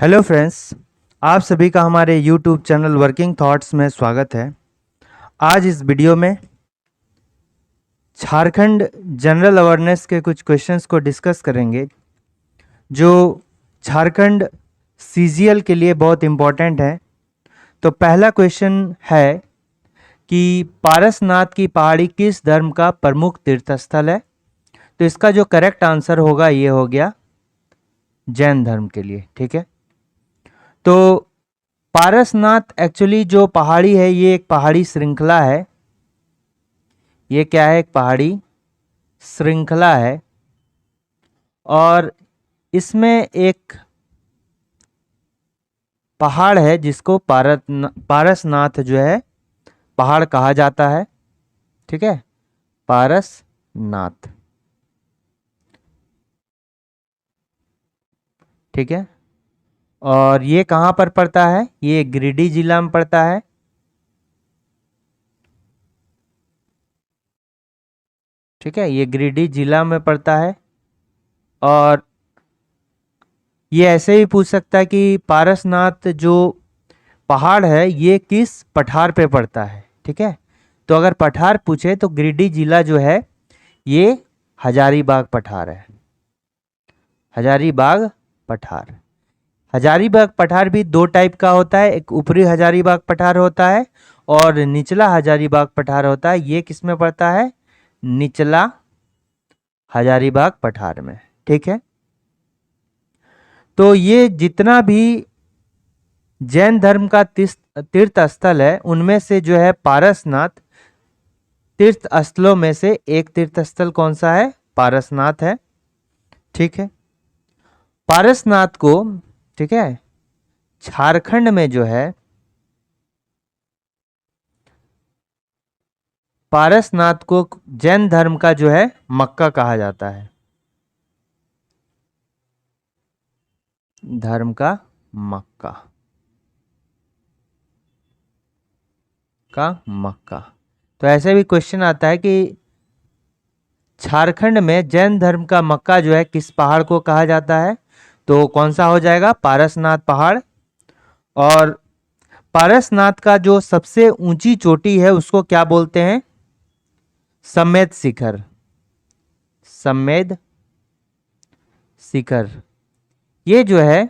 Hello friends, आप सभी का हमारे यूट्यूब चैनल वर्किंग थॉट्स में स्वागत है। आज इस वीडियो में झारखंड जनरल अवेयरनेस के कुछ क्वेश्चंस को डिस्कस करेंगे जो झारखंड सीजीएल के लिए बहुत इम्पोर्टेंट है। तो पहला क्वेश्चन है कि पारसनाथ की पहाड़ी किस धर्म का प्रमुख तीर्थस्थल है। तो इसका जो करेक्ट आंसर होगा ये हो गया जैन धर्म के लिए। ठीक है, तो पारसनाथ एक्चुअली जो पहाड़ी है ये एक पहाड़ी श्रृंखला है। ये क्या है? एक पहाड़ी श्रृंखला है और इसमें एक पहाड़ है जिसको पारसनाथ जो है पहाड़ कहा जाता है। ठीक है, पारसनाथ। ठीक है, और ये कहाँ पर पड़ता है? ये गिरिडीह जिला में पड़ता है। ठीक है, ये गिरिडीह जिला में पड़ता है। और ये ऐसे ही पूछ सकता है कि पारसनाथ जो पहाड़ है ये किस पठार पे पड़ता है। ठीक है, तो अगर पठार पूछे तो गिरिडीह जिला जो है ये हजारीबाग पठार है। हजारीबाग पठार। हजारीबाग पठार भी दो टाइप का होता है, एक ऊपरी हजारीबाग पठार होता है और निचला हजारीबाग पठार होता है। ये किस में पड़ता है? निचला हजारीबाग पठार में। ठीक है, तो ये जितना भी जैन धर्म का तीर्थ स्थल है उनमें से जो है पारसनाथ तीर्थ स्थलों में से एक तीर्थ स्थल कौन सा है? पारसनाथ है। ठीक है, पारसनाथ को, ठीक है, झारखंड में जो है पारसनाथ को जैन धर्म का जो है मक्का कहा जाता है। धर्म का मक्का मक्का। तो ऐसे भी क्वेश्चन आता है कि झारखंड में जैन धर्म का मक्का जो है किस पहाड़ को कहा जाता है? तो कौन सा हो जाएगा? पारसनाथ पहाड़। और पारसनाथ का जो सबसे ऊंची चोटी है उसको क्या बोलते हैं? सम्मेद शिखर। सम्मेद शिखर। ये जो है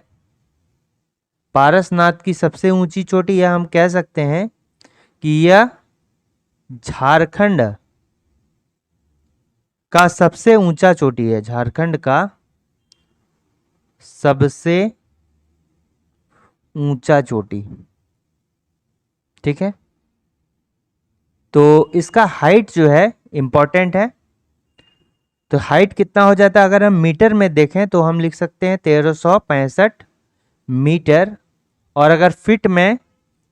पारसनाथ की सबसे ऊंची चोटी, या हम कह सकते हैं कि यह झारखंड का सबसे ऊंचा चोटी है। झारखंड का सबसे ऊंचा चोटी। ठीक है, तो इसका हाइट जो है इंपॉर्टेंट है। तो हाइट कितना हो जाता है? अगर हम मीटर में देखें तो हम लिख सकते हैं 1365 मीटर। और अगर फिट में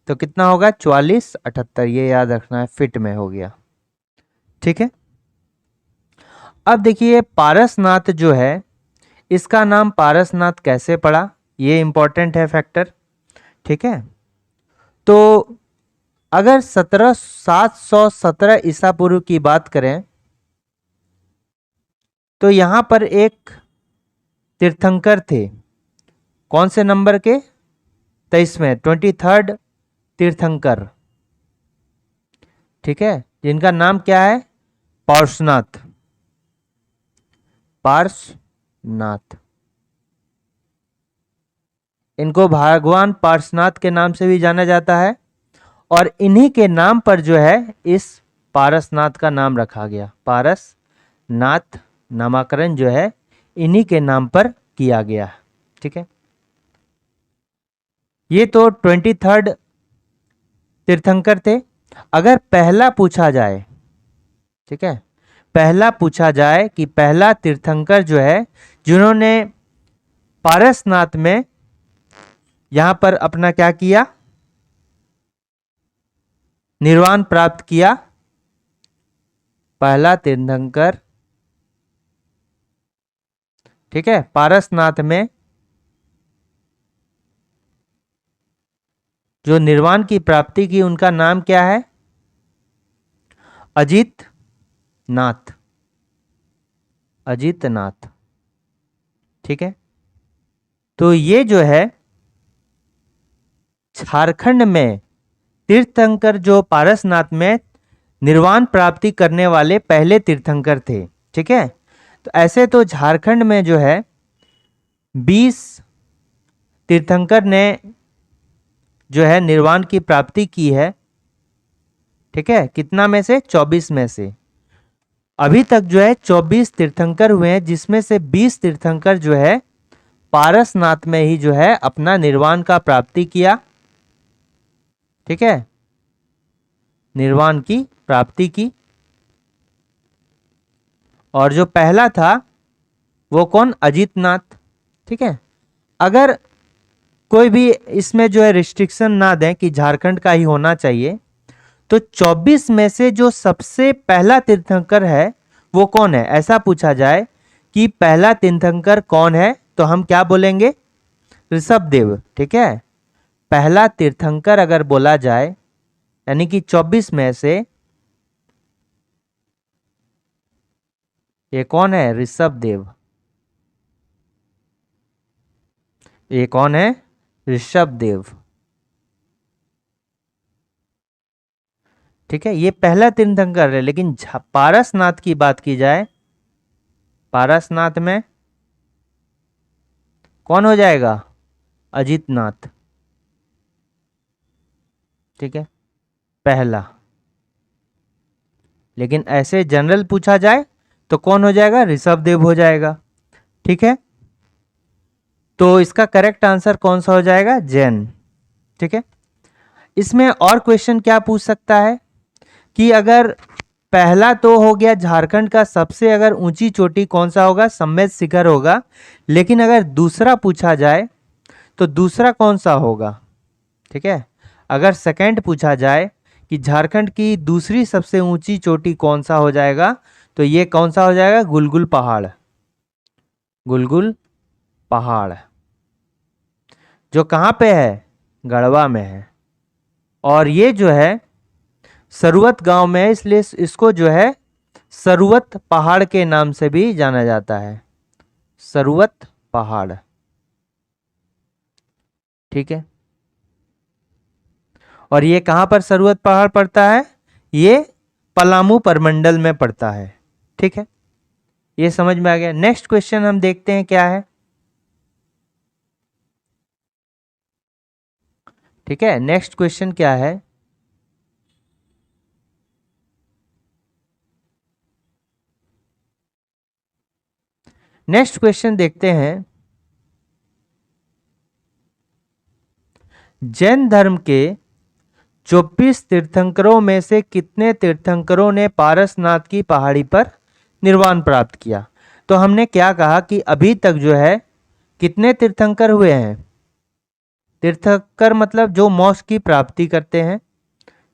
तो कितना होगा? 4478। ये याद रखना है, फिट में हो गया। ठीक है, अब देखिए पारसनाथ जो है इसका नाम पारसनाथ कैसे पड़ा, ये इंपॉर्टेंट है फैक्टर। ठीक है, तो अगर 717 ईसा पूर्व की बात करें तो यहां पर एक तीर्थंकर थे। कौन से नंबर के? 23वें, 23rd तीर्थंकर। ठीक है, जिनका नाम क्या है? पार्श्वनाथ। पार्श्वनाथ। इनको भगवान पार्श्वनाथ के नाम से भी जाना जाता है और इन्हीं के नाम पर जो है इस पारसनाथ का नाम रखा गया। पारसनाथ नामकरण जो है इन्हीं के नाम पर किया गया। ठीक है, ये तो 23rd तीर्थंकर थे। अगर पहला पूछा जाए, ठीक है, पहला पूछा जाए कि पहला तीर्थंकर जो है जिन्होंने पारसनाथ में यहां पर अपना क्या किया? निर्वाण प्राप्त किया। पहला तीर्थंकर, ठीक है, पारसनाथ में जो निर्वाण की प्राप्ति की उनका नाम क्या है? अजित नाथ। अजित नाथ। ठीक है, तो ये जो है झारखंड में तीर्थंकर जो पारसनाथ में निर्वाण प्राप्ति करने वाले पहले तीर्थंकर थे। ठीक है, तो ऐसे तो झारखंड में जो है 20 तीर्थंकर ने जो है निर्वाण की प्राप्ति की है। ठीक है, कितना में से? 24 में से। अभी तक जो है 24 तीर्थंकर हुए हैं, जिसमें से 20 तीर्थंकर जो है पारसनाथ में ही जो है अपना निर्वाण का प्राप्ति किया। ठीक है, निर्वाण की प्राप्ति की। और जो पहला था वो कौन? अजितनाथ। ठीक है, अगर कोई भी इसमें जो है रिस्ट्रिक्शन ना दें कि झारखंड का ही होना चाहिए, तो 24 में से जो सबसे पहला तीर्थंकर है वो कौन है, ऐसा पूछा जाए कि पहला तीर्थंकर कौन है, तो हम क्या बोलेंगे? ऋषभदेव। ठीक है, पहला तीर्थंकर अगर बोला जाए यानी कि 24 में से ये कौन है? ऋषभदेव। ये कौन है? ऋषभदेव। ठीक है, ये पहला तीर्थंकर है। लेकिन पारसनाथ की बात की जाए, पारसनाथ में कौन हो जाएगा? अजितनाथ। ठीक है, पहला। लेकिन ऐसे जनरल पूछा जाए तो कौन हो जाएगा? ऋषभदेव हो जाएगा। ठीक है, तो इसका करेक्ट आंसर कौन सा हो जाएगा? जैन। ठीक है, इसमें और क्वेश्चन क्या पूछ सकता है कि अगर पहला तो हो गया झारखंड का सबसे अगर ऊंची चोटी कौन सा होगा? सम्मेद शिखर होगा। लेकिन अगर दूसरा पूछा जाए तो दूसरा कौन सा होगा? ठीक है, अगर सेकंड पूछा जाए कि झारखंड की दूसरी सबसे ऊंची चोटी कौन सा हो जाएगा, तो ये कौन सा हो जाएगा? गुलगुल पहाड़। गुलगुल पहाड़ जो कहाँ पे है? गढ़वा में है। और ये जो है सरुवत गांव में है, इसलिए इसको जो है सरुवत पहाड़ के नाम से भी जाना जाता है। सरुवत पहाड़। ठीक है, और ये कहां पर सरुवत पहाड़ पड़ता है? ये पलामू परमंडल में पड़ता है। ठीक है, ये समझ में आ गया। नेक्स्ट क्वेश्चन हम देखते हैं क्या है। ठीक है, नेक्स्ट क्वेश्चन क्या है? नेक्स्ट क्वेश्चन देखते हैं। जैन धर्म के 24 तीर्थंकरों में से कितने तीर्थंकरों ने पारसनाथ की पहाड़ी पर निर्वाण प्राप्त किया? तो हमने क्या कहा कि अभी तक जो है कितने तीर्थंकर हुए हैं? तीर्थंकर मतलब जो मोक्ष की प्राप्ति करते हैं।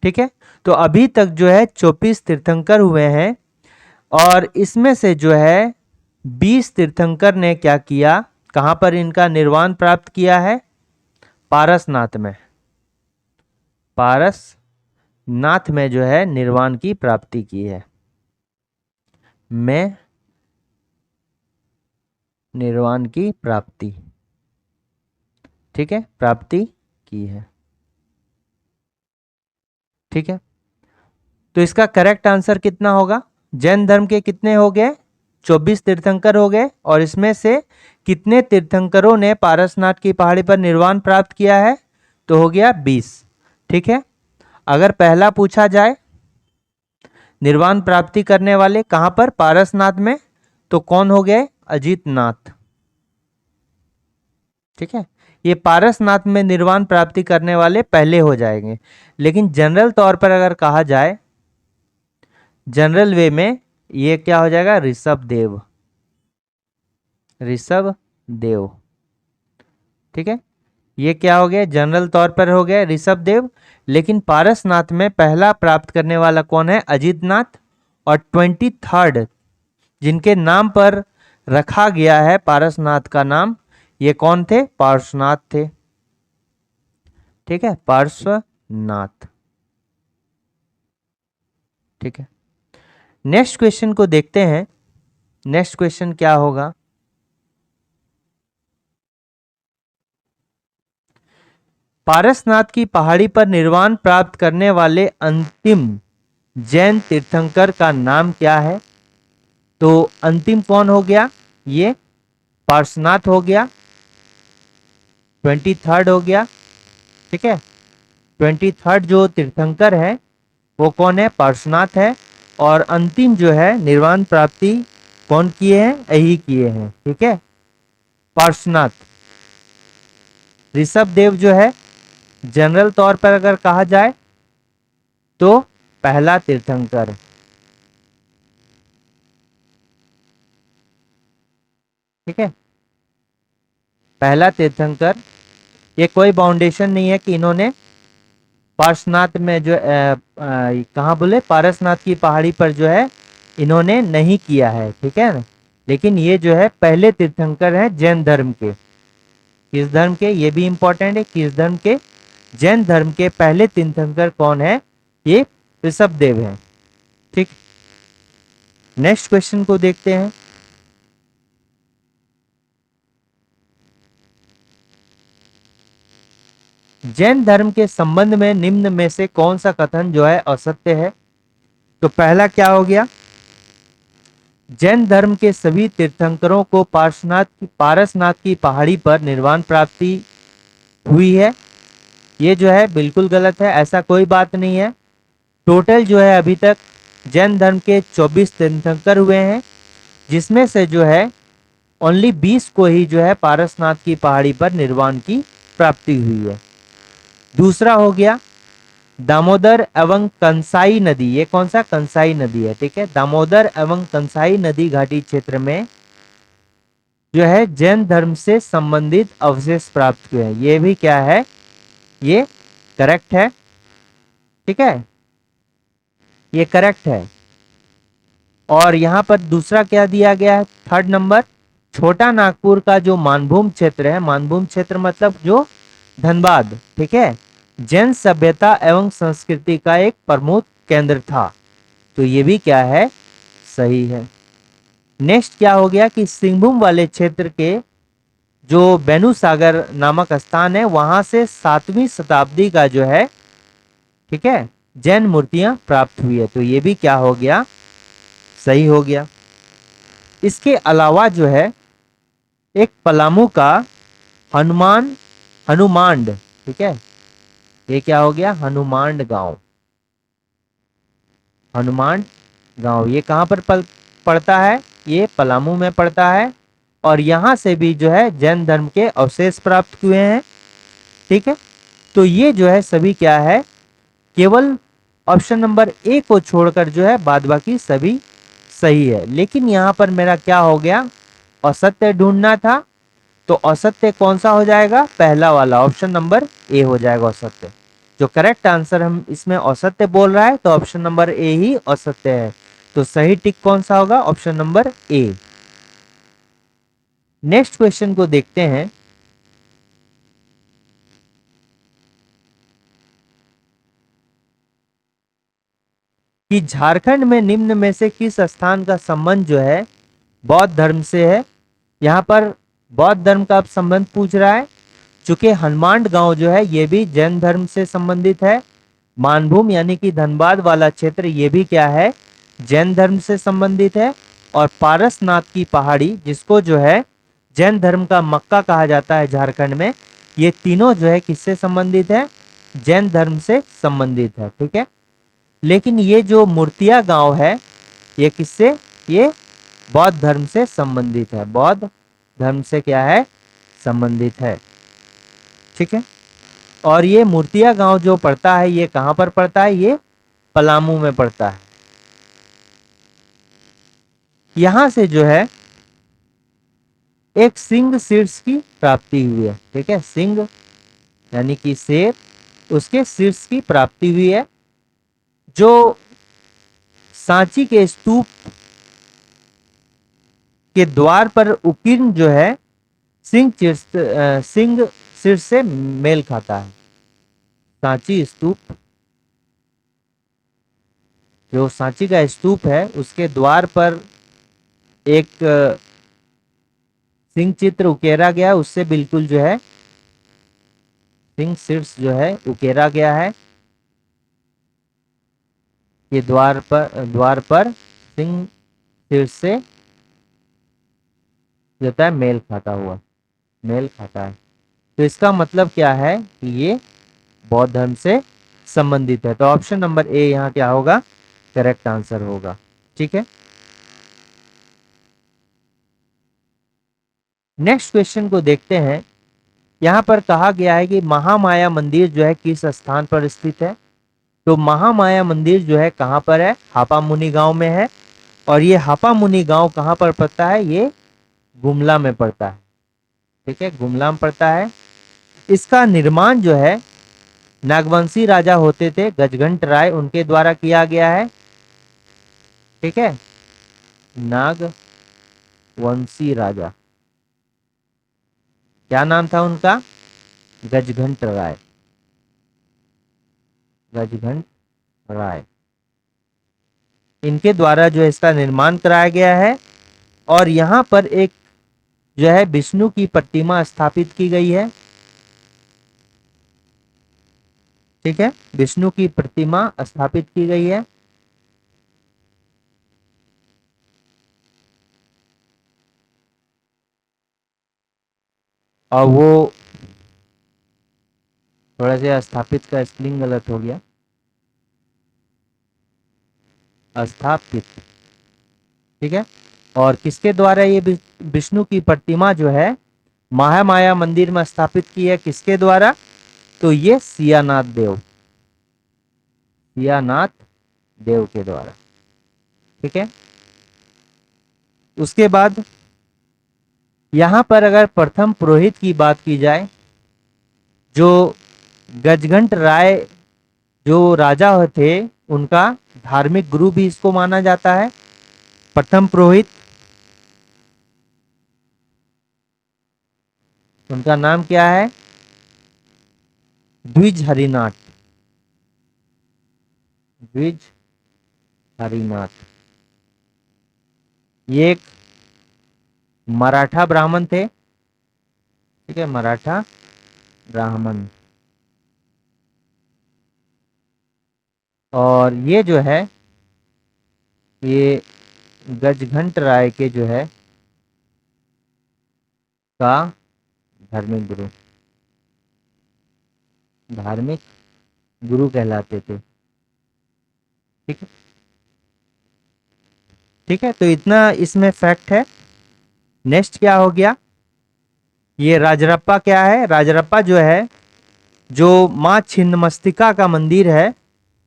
ठीक है, तो अभी तक जो है 24 तीर्थंकर हुए हैं, और इसमें से जो है 20 तीर्थंकर ने क्या किया? कहां पर इनका निर्वाण प्राप्त किया है? पारसनाथ में। पारसनाथ में जो है निर्वाण की प्राप्ति की है। में निर्वाण की प्राप्ति। ठीक है, प्राप्ति की है। ठीक है, तो इसका करेक्ट आंसर कितना होगा? जैन धर्म के कितने हो गए? 24 तीर्थंकर हो गए, और इसमें से कितने तीर्थंकरों ने पारसनाथ की पहाड़ी पर निर्वाण प्राप्त किया है? तो हो गया 20। ठीक है, अगर पहला पूछा जाए निर्वाण प्राप्ति करने वाले कहां पर? पारसनाथ में, तो कौन हो गए? अजितनाथ। ठीक है, ये पारसनाथ में निर्वाण प्राप्ति करने वाले पहले हो जाएंगे। लेकिन जनरल तौर पर अगर कहा जाए, जनरल वे में ये क्या हो जाएगा? ऋषभदेव। ऋषभदेव। ठीक है, ये क्या हो गया? जनरल तौर पर हो गया ऋषभदेव। लेकिन पारसनाथ में पहला प्राप्त करने वाला कौन है? अजितनाथ। और 23rd जिनके नाम पर रखा गया है पारसनाथ का नाम, ये कौन थे? पार्श्वनाथ थे। ठीक है, पार्श्वनाथ। ठीक है, नेक्स्ट क्वेश्चन को देखते हैं। नेक्स्ट क्वेश्चन क्या होगा? पारसनाथ की पहाड़ी पर निर्वाण प्राप्त करने वाले अंतिम जैन तीर्थंकर का नाम क्या है? तो अंतिम कौन हो गया? ये पार्श्वनाथ हो गया, 23rd हो गया। ठीक है, 23rd जो तीर्थंकर है वो कौन है? पार्श्वनाथ है। और अंतिम जो है निर्वाण प्राप्ति कौन किए हैं? यही किए हैं। ठीक है, पार्श्वनाथ। ऋषभ देव जो है जनरल तौर पर अगर कहा जाए तो पहला तीर्थंकर। ठीक है, पहला तीर्थंकर। ये कोई बाउंडेशन नहीं है कि इन्होंने पार्श्वनाथ में जो कहाँ बोले, पारसनाथ की पहाड़ी पर जो है इन्होंने नहीं किया है। ठीक है ना, लेकिन ये जो है पहले तीर्थंकर हैं जैन धर्म के। किस धर्म के? ये भी इंपॉर्टेंट है, किस धर्म के? जैन धर्म के पहले तीर्थंकर कौन है? ये ऋषभ देव है। ठीक, नेक्स्ट क्वेश्चन को देखते हैं। जैन धर्म के संबंध में निम्न में से कौन सा कथन जो है असत्य है? तो पहला क्या हो गया? जैन धर्म के सभी तीर्थंकरों को पारसनाथ की पहाड़ी पर निर्वाण प्राप्ति हुई है। ये जो है बिल्कुल गलत है, ऐसा कोई बात नहीं है। टोटल जो है अभी तक जैन धर्म के 24 तीर्थंकर हुए हैं, जिसमें से जो है ओनली 20 को ही जो है पारसनाथ की पहाड़ी पर निर्वाण की प्राप्ति हुई है। दूसरा हो गया दामोदर एवं कंसाई नदी। ये कौन सा? कंसाई नदी है। ठीक है, दामोदर एवं कंसाई नदी घाटी क्षेत्र में जो है जैन धर्म से संबंधित अवशेष प्राप्त हुए हैं। ये भी क्या है? ये करेक्ट है। ठीक है, ये करेक्ट है। और यहां पर दूसरा क्या दिया गया है? 3rd नंबर, छोटा नागपुर का जो मानभूम क्षेत्र है, मानभूम क्षेत्र मतलब जो धनबाद, ठीक है, जैन सभ्यता एवं संस्कृति का एक प्रमुख केंद्र था। तो ये भी क्या है? सही है। नेक्स्ट क्या हो गया कि सिंहभूम वाले क्षेत्र के जो बेनू सागर नामक स्थान है वहां से 7वीं शताब्दी का जो है, ठीक है, जैन मूर्तियां प्राप्त हुई है। तो ये भी क्या हो गया? सही हो गया। इसके अलावा जो है एक पलामू का हनुमांड, ठीक है, ये क्या हो गया? हनुमांड गांव। हनुमांड गांव ये कहां पर पड़ता है? ये पलामू में पड़ता है। और यहां से भी जो है जैन धर्म के अवशेष प्राप्त हुए हैं। ठीक है, तो ये जो है सभी क्या है? केवल ऑप्शन नंबर ए को छोड़कर जो है बाद बाकी सभी सही है। लेकिन यहां पर मेरा क्या हो गया? असत्य ढूंढना था। तो असत्य कौन सा हो जाएगा? पहला वाला, ऑप्शन नंबर ए हो जाएगा असत्य। जो करेक्ट आंसर हम इसमें असत्य बोल रहा है तो ऑप्शन नंबर ए ही असत्य है। तो सही टिक कौन सा होगा? Option number A. Next question को देखते हैं। कि झारखंड में निम्न में से किस स्थान का संबंध जो है बौद्ध धर्म से है? यहाँ पर बौद्ध धर्म का संबंध पूछ रहा है। चूंकि हनुमांड गांव जो है ये भी जैन धर्म से संबंधित है। मानभूम यानी कि धनबाद वाला क्षेत्र ये भी क्या है? जैन धर्म से संबंधित है। और पारसनाथ की पहाड़ी जिसको जो है जैन धर्म का मक्का कहा जाता है झारखंड में, ये तीनों जो है किससे संबंधित है? जैन धर्म से संबंधित है। ठीक है, लेकिन ये जो मूर्तिया गांव है ये किससे? ये बौद्ध धर्म से संबंधित है। बौद्ध धर्म से क्या है? संबंधित है। ठीक है, और ये मूर्तिया गांव जो पड़ता है ये कहां पर पड़ता है? ये पलामू में पड़ता है। यहां से जो है एक सिंह शीर्ष की प्राप्ति हुई है। ठीक है, सिंह यानी कि शेर, उसके शीर्ष की प्राप्ति हुई है। जो सांची के स्तूप के द्वार पर उत्कीर्ण जो है सिंह शीर्ष से मेल खाता है। सांची स्तूप, जो सांची का स्तूप है उसके द्वार पर एक सिंह चित्र उकेरा गया, उससे बिल्कुल जो है सिंह शीर्ष जो है उकेरा गया है। ये द्वार पर सिंह शीर्ष से जो होता है मेल खाता हुआ, मेल खाता है। तो इसका मतलब क्या है कि ये बौद्ध धर्म से संबंधित है। तो ऑप्शन नंबर ए यहाँ क्या होगा, करेक्ट आंसर होगा। ठीक है, नेक्स्ट क्वेश्चन को देखते हैं। यहाँ पर कहा गया है कि महामाया मंदिर जो है किस स्थान पर स्थित है। तो महामाया मंदिर जो है कहाँ पर है, हापामुनि गांव में है। और ये हापामुनि गांव कहाँ पर पड़ता है, ये गुमला में पड़ता है। ठीक है, गुमला में पड़ता है। इसका निर्माण जो है नागवंशी राजा होते थे गजघंट राय, उनके द्वारा किया गया है। ठीक है, नागवंशी राजा, क्या नाम था उनका, गजघंट राय, गजघंट राय। इनके द्वारा जो है इसका निर्माण कराया गया है। और यहाँ पर एक जो है विष्णु की प्रतिमा स्थापित की गई है। ठीक है, विष्णु की प्रतिमा स्थापित की गई है। और वो थोड़ा सा स्थापित का स्पेलिंग गलत हो गया, स्थापित। ठीक है, और किसके द्वारा ये विष्णु की प्रतिमा जो है महामाया मंदिर में स्थापित की है, किसके द्वारा, तो ये सियानाथ देव, सियानाथ देव के द्वारा। ठीक है, उसके बाद यहां पर अगर प्रथम पुरोहित की बात की जाए, जो गजघंट राय जो राजा थे उनका धार्मिक गुरु भी इसको माना जाता है। प्रथम पुरोहित, उनका नाम क्या है, द्विज हरिनाथ, द्विज हरिनाथ। ये एक मराठा ब्राह्मण थे। ठीक है, मराठा ब्राह्मण। और ये जो है ये गजघंट राय के जो है का धार्मिक गुरु, धार्मिक गुरु कहलाते थे। ठीक है, ठीक है, तो इतना इसमें फैक्ट है। नेक्स्ट क्या हो गया, ये राजरप्पा क्या है, राजरप्पा जो है जो माँ छिन्नमस्तिका का मंदिर है,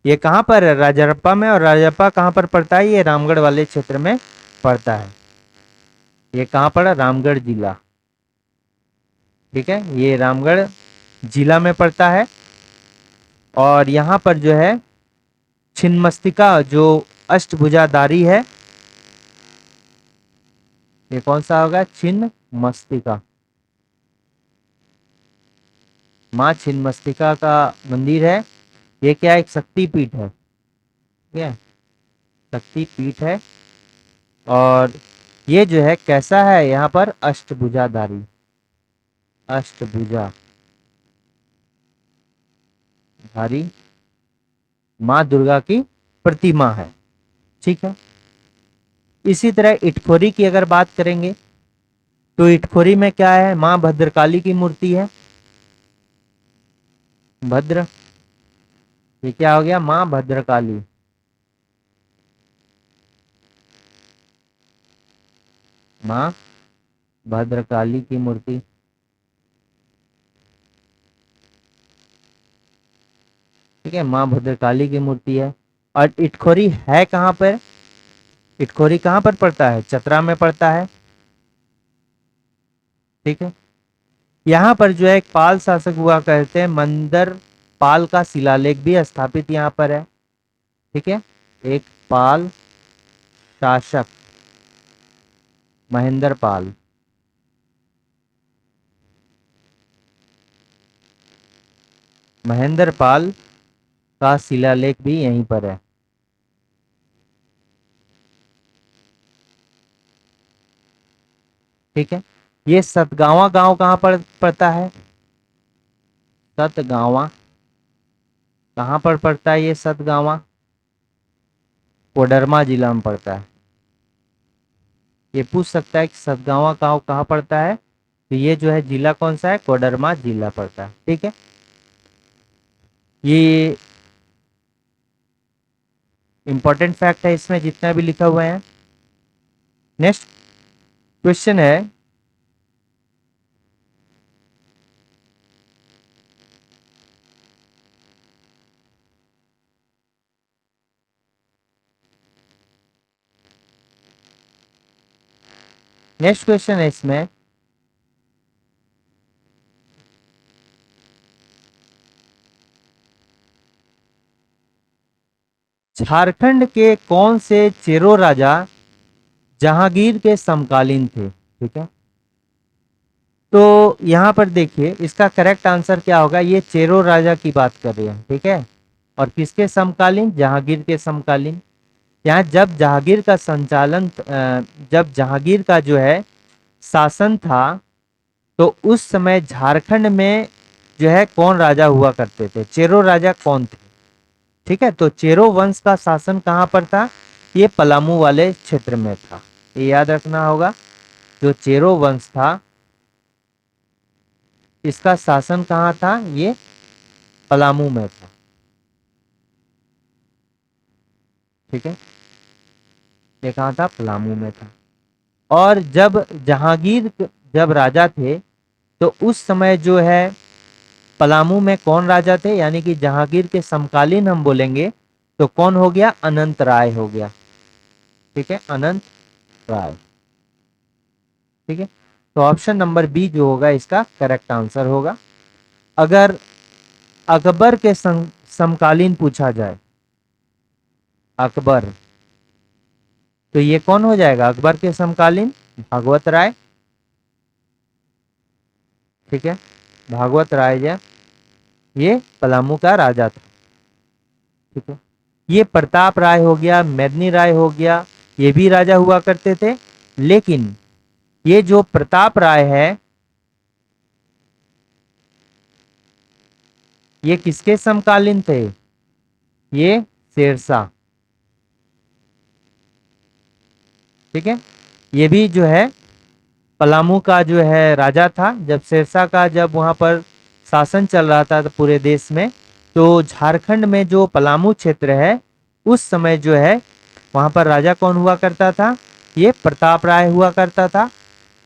ये कहाँ पर है, राजरप्पा में। और राजरप्पा कहाँ पर पड़ता है, ये रामगढ़ वाले क्षेत्र में पड़ता है। ये कहाँ पड़ा, रामगढ़ जिला। ठीक है, ये रामगढ़ जिला में पड़ता है। और यहाँ पर जो है छिन्नमस्तिका जो अष्टभुजाधारी है, ये कौन सा होगा, छिन्नमस्तिका, माँ छिन्नमस्तिका का मंदिर है। ये क्या, एक शक्ति पीठ है। ठीक है, शक्ति पीठ है। और ये जो है कैसा है, यहाँ पर अष्टभुजाधारी, अष्टभुजा धारी माँ दुर्गा की प्रतिमा है। ठीक है, इसी तरह इटखोरी की अगर बात करेंगे तो इटखोरी में क्या है, माँ भद्रकाली की मूर्ति है। भद्र, ये क्या हो गया, माँ भद्रकाली। माँ भद्रकाली की मूर्ति। ठीक है, माँ भद्रकाली की मूर्ति है। और इटखोरी है कहाँ पर, इटखोरी कहाँ पर पड़ता है, चतरा में पड़ता है। ठीक है, यहाँ पर जो है एक पाल शासक हुआ करते हैं, मंदर पाल का शिलालेख भी स्थापित यहाँ पर है। ठीक है, एक पाल शासक महेंद्र पाल, महेंद्र पाल का शिलालेख भी यहीं पर है। ठीक है, ये सतगावा गांव कहाँ पर पड़ता है, सतगावा कहाँ पर पड़ता है? ये सतगावा कोडरमा जिला में पड़ता है। ये पूछ सकता है कि सतगावा कहाँ पड़ता है, तो ये जो है जिला कौन सा है? कोडरमा जिला पड़ता है। ठीक है, ये इंपॉर्टेंट फैक्ट है इसमें जितना भी लिखा हुआ है। नेक्स्ट क्वेश्चन है, नेक्स्ट क्वेश्चन है इसमें, झारखंड के कौन से चेरो राजा जहांगीर के समकालीन थे? ठीक है, तो यहां पर देखिए इसका करेक्ट आंसर क्या होगा। ये चेरो राजा की बात कर रहे हैं। ठीक है, और किसके समकालीन? जहांगीर के समकालीन। यहाँ जब जहांगीर का संचालन जब जहांगीर का जो है शासन था, तो उस समय झारखंड में जो है कौन राजा हुआ करते थे? चेरो राजा कौन थे? ठीक है, तो चेरो वंश का शासन कहाँ पर था? ये पलामू वाले क्षेत्र में था, ये याद रखना होगा। जो चेरो वंश था इसका शासन कहाँ था? ये पलामू में था। ठीक है, ये कहाँ था? पलामू में था। और जब जहांगीर जब राजा थे, तो उस समय जो है पलामू में कौन राजा थे? यानी कि जहांगीर के समकालीन हम बोलेंगे तो कौन हो गया? अनंत राय हो गया। ठीक है, अनंत राय। ठीक है, तो ऑप्शन नंबर बी जो होगा इसका करेक्ट आंसर होगा। अगर अकबर के समकालीन पूछा जाए, अकबर, तो ये कौन हो जाएगा अकबर के समकालीन? भागवत राय। ठीक है, भागवत राय जो ये पलामू का राजा था। ठीक है, ये प्रताप राय हो गया, मेदनी राय हो गया, ये भी राजा हुआ करते थे। लेकिन ये जो प्रताप राय है ये किसके समकालीन थे? ये शेरशाह। ठीक है, ये भी जो है पलामू का जो है राजा था। जब शेरशाह का जब वहां पर शासन चल रहा था तो पूरे देश में, तो झारखंड में जो पलामू क्षेत्र है उस समय जो है वहां पर राजा कौन हुआ करता था? ये प्रताप राय हुआ करता था।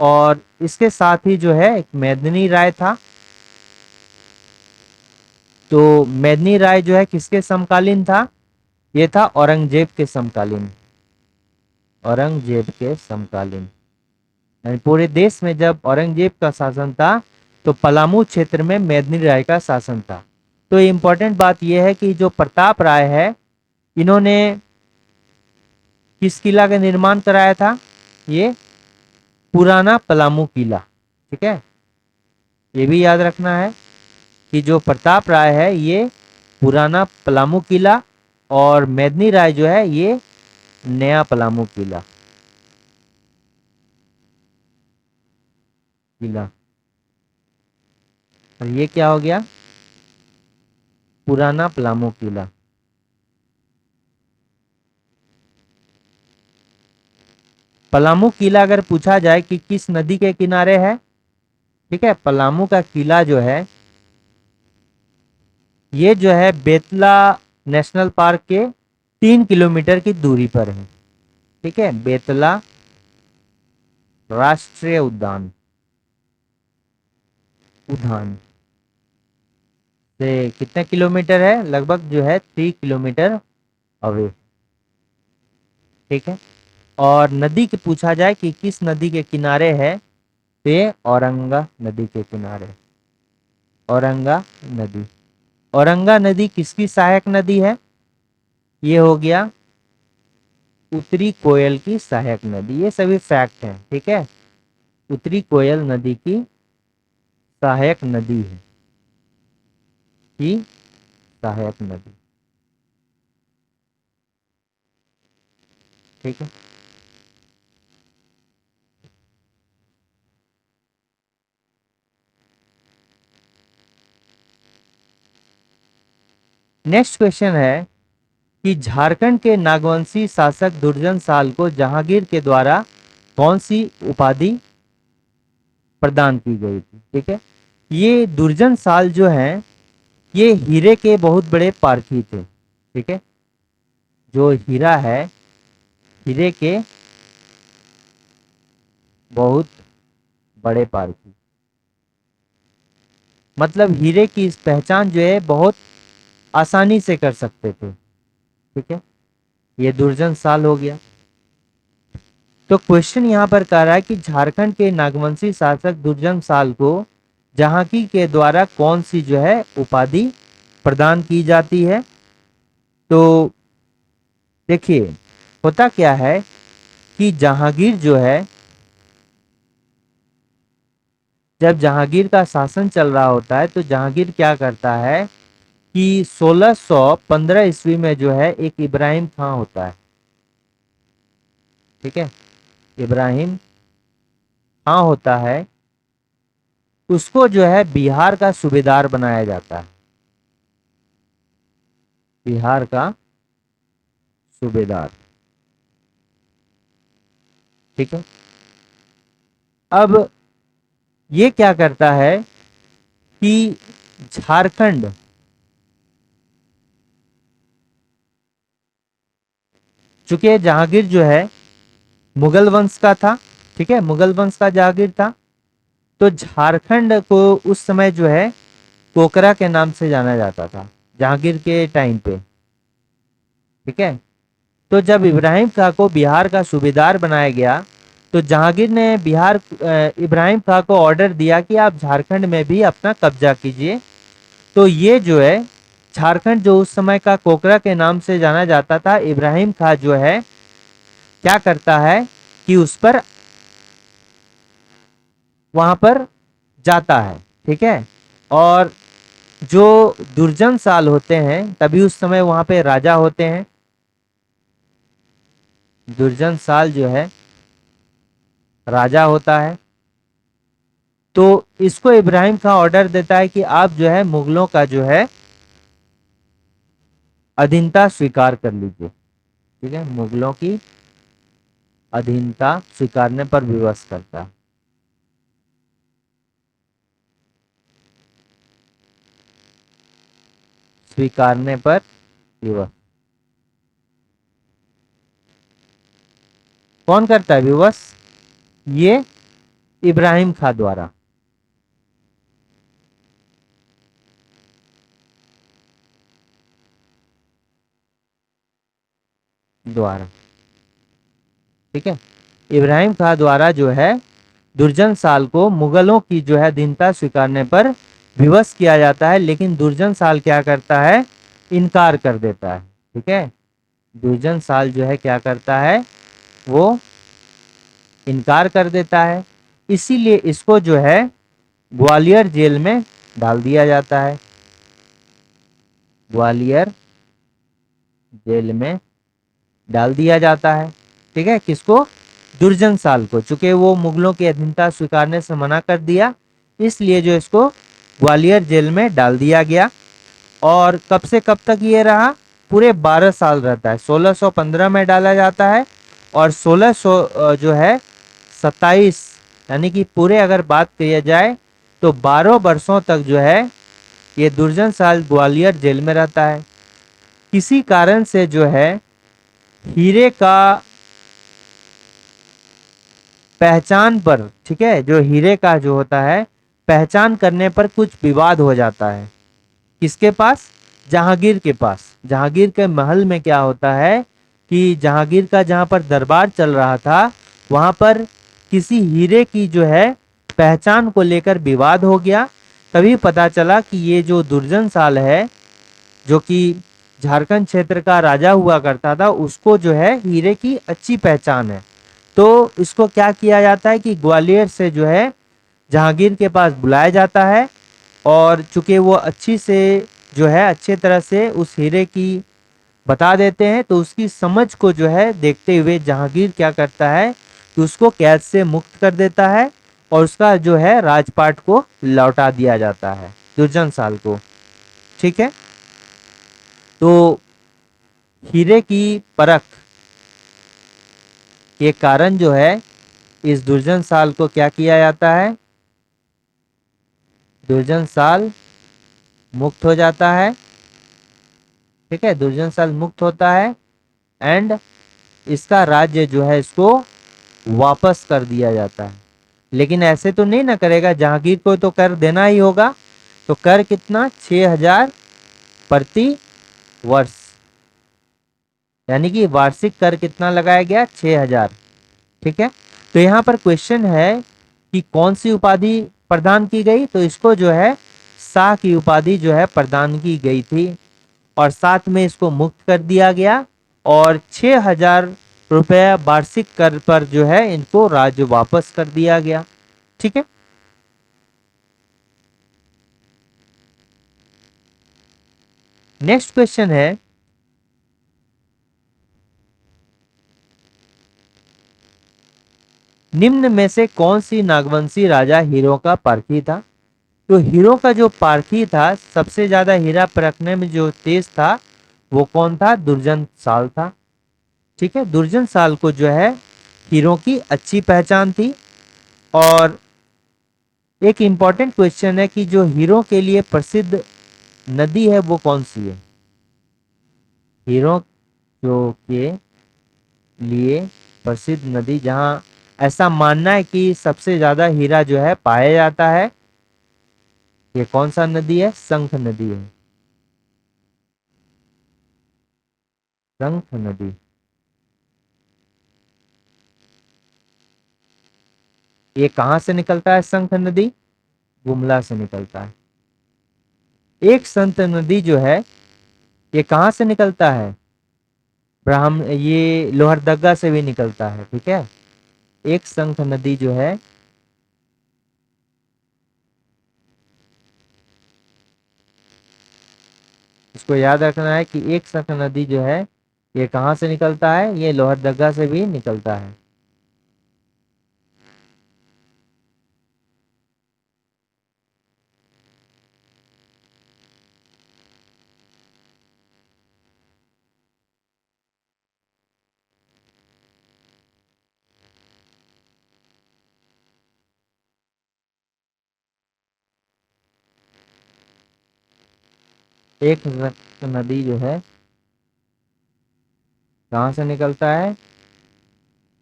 और इसके साथ ही जो है एक मेदिनी राय था। तो मेदिनी राय जो है किसके समकालीन था? ये था औरंगजेब के समकालीन। औरंगजेब के समकालीन, यानी पूरे देश में जब औरंगजेब का शासन था तो पलामू क्षेत्र में मेदिनी राय का शासन था। तो इम्पोर्टेंट बात यह है कि जो प्रताप राय है इन्होंने किस किला का निर्माण कराया था? ये पुराना पलामू किला। ठीक है, ये भी याद रखना है कि जो प्रताप राय है ये पुराना पलामू किला, और मेदिनी राय जो है ये नया पलामू किला किला। और ये क्या हो गया? पुराना पलामू किला। पलामू किला अगर पूछा जाए कि किस नदी के किनारे है, ठीक है, पलामू का किला जो है ये जो है बेतला नेशनल पार्क के 3 किलोमीटर की दूरी पर है। ठीक है, बेतला राष्ट्रीय उद्यान उद्यान से कितने किलोमीटर है? लगभग जो है 3 किलोमीटर अवे। ठीक है, और नदी की पूछा जाए कि किस नदी के किनारे है, तो ये औरंगा नदी के किनारे। औरंगा नदी। औरंगा नदी किसकी सहायक नदी है? ये हो गया उत्तरी कोयल की सहायक नदी। ये सभी फैक्ट हैं। ठीक है, उत्तरी कोयल नदी की सहायक नदी है, की सहायक नदी। ठीक है, नेक्स्ट क्वेश्चन है कि झारखंड के नागवंशी शासक दुर्जन साल को जहांगीर के द्वारा कौन सी उपाधि प्रदान की गई थी। ठीक है, ये दुर्जन साल जो हैं ये हीरे के बहुत बड़े पारखी थे। ठीक है, जो हीरा है, हीरे के बहुत बड़े पारखी, मतलब हीरे की इस पहचान जो है बहुत आसानी से कर सकते थे। ठीक है, ये दुर्जन साल हो गया। तो क्वेश्चन यहाँ पर कह रहा है कि झारखंड के नागवंशी शासक दुर्जन साल को जहांगीर के द्वारा कौन सी जो है उपाधि प्रदान की जाती है। तो देखिए, होता क्या है कि जहांगीर जो है, जब जहांगीर का शासन चल रहा होता है तो जहांगीर क्या करता है कि 1615 ईस्वी में जो है एक इब्राहिम खां होता है। ठीक है, इब्राहिम खां होता है, उसको जो है बिहार का सूबेदार बनाया जाता है, बिहार का सूबेदार। ठीक है, अब ये क्या करता है कि झारखंड, चूंकि जहांगीर जो है मुगल वंश का था, ठीक है, मुगल वंश का जहांगीर था, तो झारखंड को उस समय जो है कोकरा के नाम से जाना जाता था जहांगीर के टाइम पे। ठीक है, तो जब इब्राहिम खां को बिहार का सूबेदार बनाया गया तो जहांगीर ने इब्राहिम खां को ऑर्डर दिया कि आप झारखंड में भी अपना कब्जा कीजिए। तो ये जो है झारखंड, जो उस समय का कोकरा के नाम से जाना जाता था, इब्राहिम खां जो है क्या करता है कि उस पर, वहां पर जाता है। ठीक है, और जो दुर्जन साल होते हैं तभी उस समय वहां पे राजा होते हैं। दुर्जन साल जो है राजा होता है, तो इसको इब्राहिम खां ऑर्डर देता है कि आप जो है मुगलों का जो है अधीनता स्वीकार कर लीजिए। ठीक है, मुगलों की अधीनता स्वीकारने पर विवश करता है। स्वीकारने पर विवश कौन करता है विवश? ये इब्राहिम खां द्वारा। ठीक है, इब्राहिम खां द्वारा जो है दुर्जन साल को मुगलों की जो है अधीनता स्वीकारने पर विवश किया जाता है, लेकिन दुर्जन साल क्या करता है, इनकार कर देता है। ठीक है, दुर्जन साल जो है क्या करता है, वो इनकार कर देता है, इसीलिए इसको जो है ग्वालियर जेल में डाल दिया जाता है। ग्वालियर जेल में डाल दिया जाता है। ठीक है, किसको? दुर्जन साल को, चूंकि वो मुगलों की अधीनता स्वीकारने से मना कर दिया, इसलिए जो इसको ग्वालियर जेल में डाल दिया गया। और कब से कब तक ये रहा? पूरे 12 साल रहता है। 1615 में डाला जाता है और 1600 जो है 27, यानी कि पूरे अगर बात किया जाए तो 12 वर्षों तक जो है ये दुर्जन साल ग्वालियर जेल में रहता है। किसी कारण से जो है हीरे का पहचान पर, ठीक है, जो हीरे का जो होता है पहचान करने पर कुछ विवाद हो जाता है। किसके पास? जहांगीर के पास। जहांगीर के महल में क्या होता है कि जहांगीर का जहां पर दरबार चल रहा था वहां पर किसी हीरे की जो है पहचान को लेकर विवाद हो गया। तभी पता चला कि ये जो दुर्जन साल है, जो कि झारखंड क्षेत्र का राजा हुआ करता था, उसको जो है हीरे की अच्छी पहचान है। तो इसको क्या किया जाता है कि ग्वालियर से जो है जहांगीर के पास बुलाया जाता है, और चूंकि वो अच्छी से जो है अच्छे तरह से उस हीरे की बता देते हैं, तो उसकी समझ को जो है देखते हुए जहांगीर क्या करता है कि उसको कैद से मुक्त कर देता है और उसका जो है राजपाट को लौटा दिया जाता है दुर्जन साल को। ठीक है, तो हीरे की परख के कारण जो है इस दुर्जन साल को क्या किया जाता है, दुर्जन साल मुक्त हो जाता है। ठीक है, दुर्जन साल मुक्त होता है एंड इसका राज्य जो है इसको वापस कर दिया जाता है। लेकिन ऐसे तो नहीं ना करेगा, जहांगीर को तो कर देना ही होगा। तो कर कितना, 6000 प्रति वर्ष, यानी कि वार्षिक कर कितना लगाया गया, 6000। ठीक है, तो यहाँ पर क्वेश्चन है कि कौन सी उपाधि प्रदान की गई, तो इसको जो है शाह की उपाधि जो है प्रदान की गई थी और साथ में इसको मुक्त कर दिया गया और 6000 रुपया वार्षिक कर पर जो है इनको राज्य वापस कर दिया गया। ठीक है, नेक्स्ट क्वेश्चन है, निम्न में से कौन सी नागवंशी राजा हीरो का पारखी था। तो हीरो का जो पारखी था, सबसे ज्यादा हीरा परखने में जो तेज था वो कौन था, दुर्जन साल था। ठीक है, दुर्जन साल को जो है हीरो की अच्छी पहचान थी। और एक इंपॉर्टेंट क्वेश्चन है कि जो हीरो के लिए प्रसिद्ध नदी है वो कौन सी है, हीरो जो के लिए प्रसिद्ध नदी, जहां ऐसा मानना है कि सबसे ज्यादा हीरा जो है पाया जाता है, ये कौन सा नदी है, शंख नदी है, शंख नदी। ये कहां से निकलता है शंख नदी, गुमला से निकलता है। एक संत नदी जो है ये कहां से निकलता है, ये लोहरदगा से भी निकलता है। ठीक है, एक शंख नदी जो है इसको याद रखना है कि एक शंख नदी जो है ये कहां से निकलता है, ये लोहरदगा से भी निकलता है। एक शंख नदी जो है कहां से निकलता है,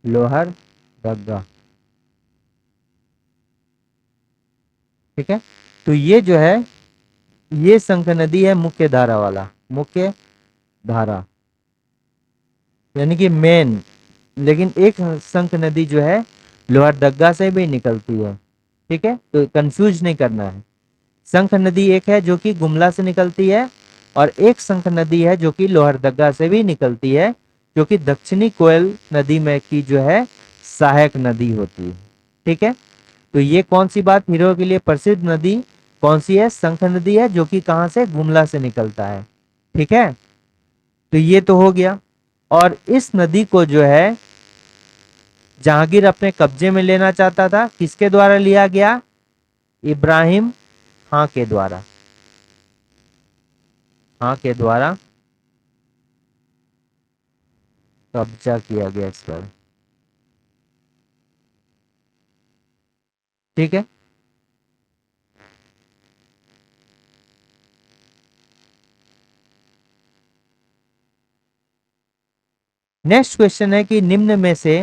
लोहरदगा। ठीक है, तो ये जो है ये शंख नदी है मुख्य धारा वाला, मुख्य धारा यानी कि मेन। लेकिन एक शंख नदी जो है लोहरदगा से भी निकलती है। ठीक है, तो कंफ्यूज नहीं करना है। शंख नदी एक है जो कि गुमला से निकलती है और एक शंख नदी है जो कि लोहरदगा से भी निकलती है, जो कि दक्षिणी कोयल नदी में की जो है सहायक नदी होती है। ठीक है, तो ये कौन सी बात, हीरो के लिए प्रसिद्ध नदी कौन सी है, शंख नदी है जो कि कहां से, गुमला से निकलता है। ठीक है, तो ये तो हो गया। और इस नदी को जो है जहांगीर अपने कब्जे में लेना चाहता था, किसके द्वारा लिया गया, इब्राहिम खां के द्वारा, खां के द्वारा कब्जा किया गया इस पर। ठीक है, नेक्स्ट क्वेश्चन है कि निम्न में से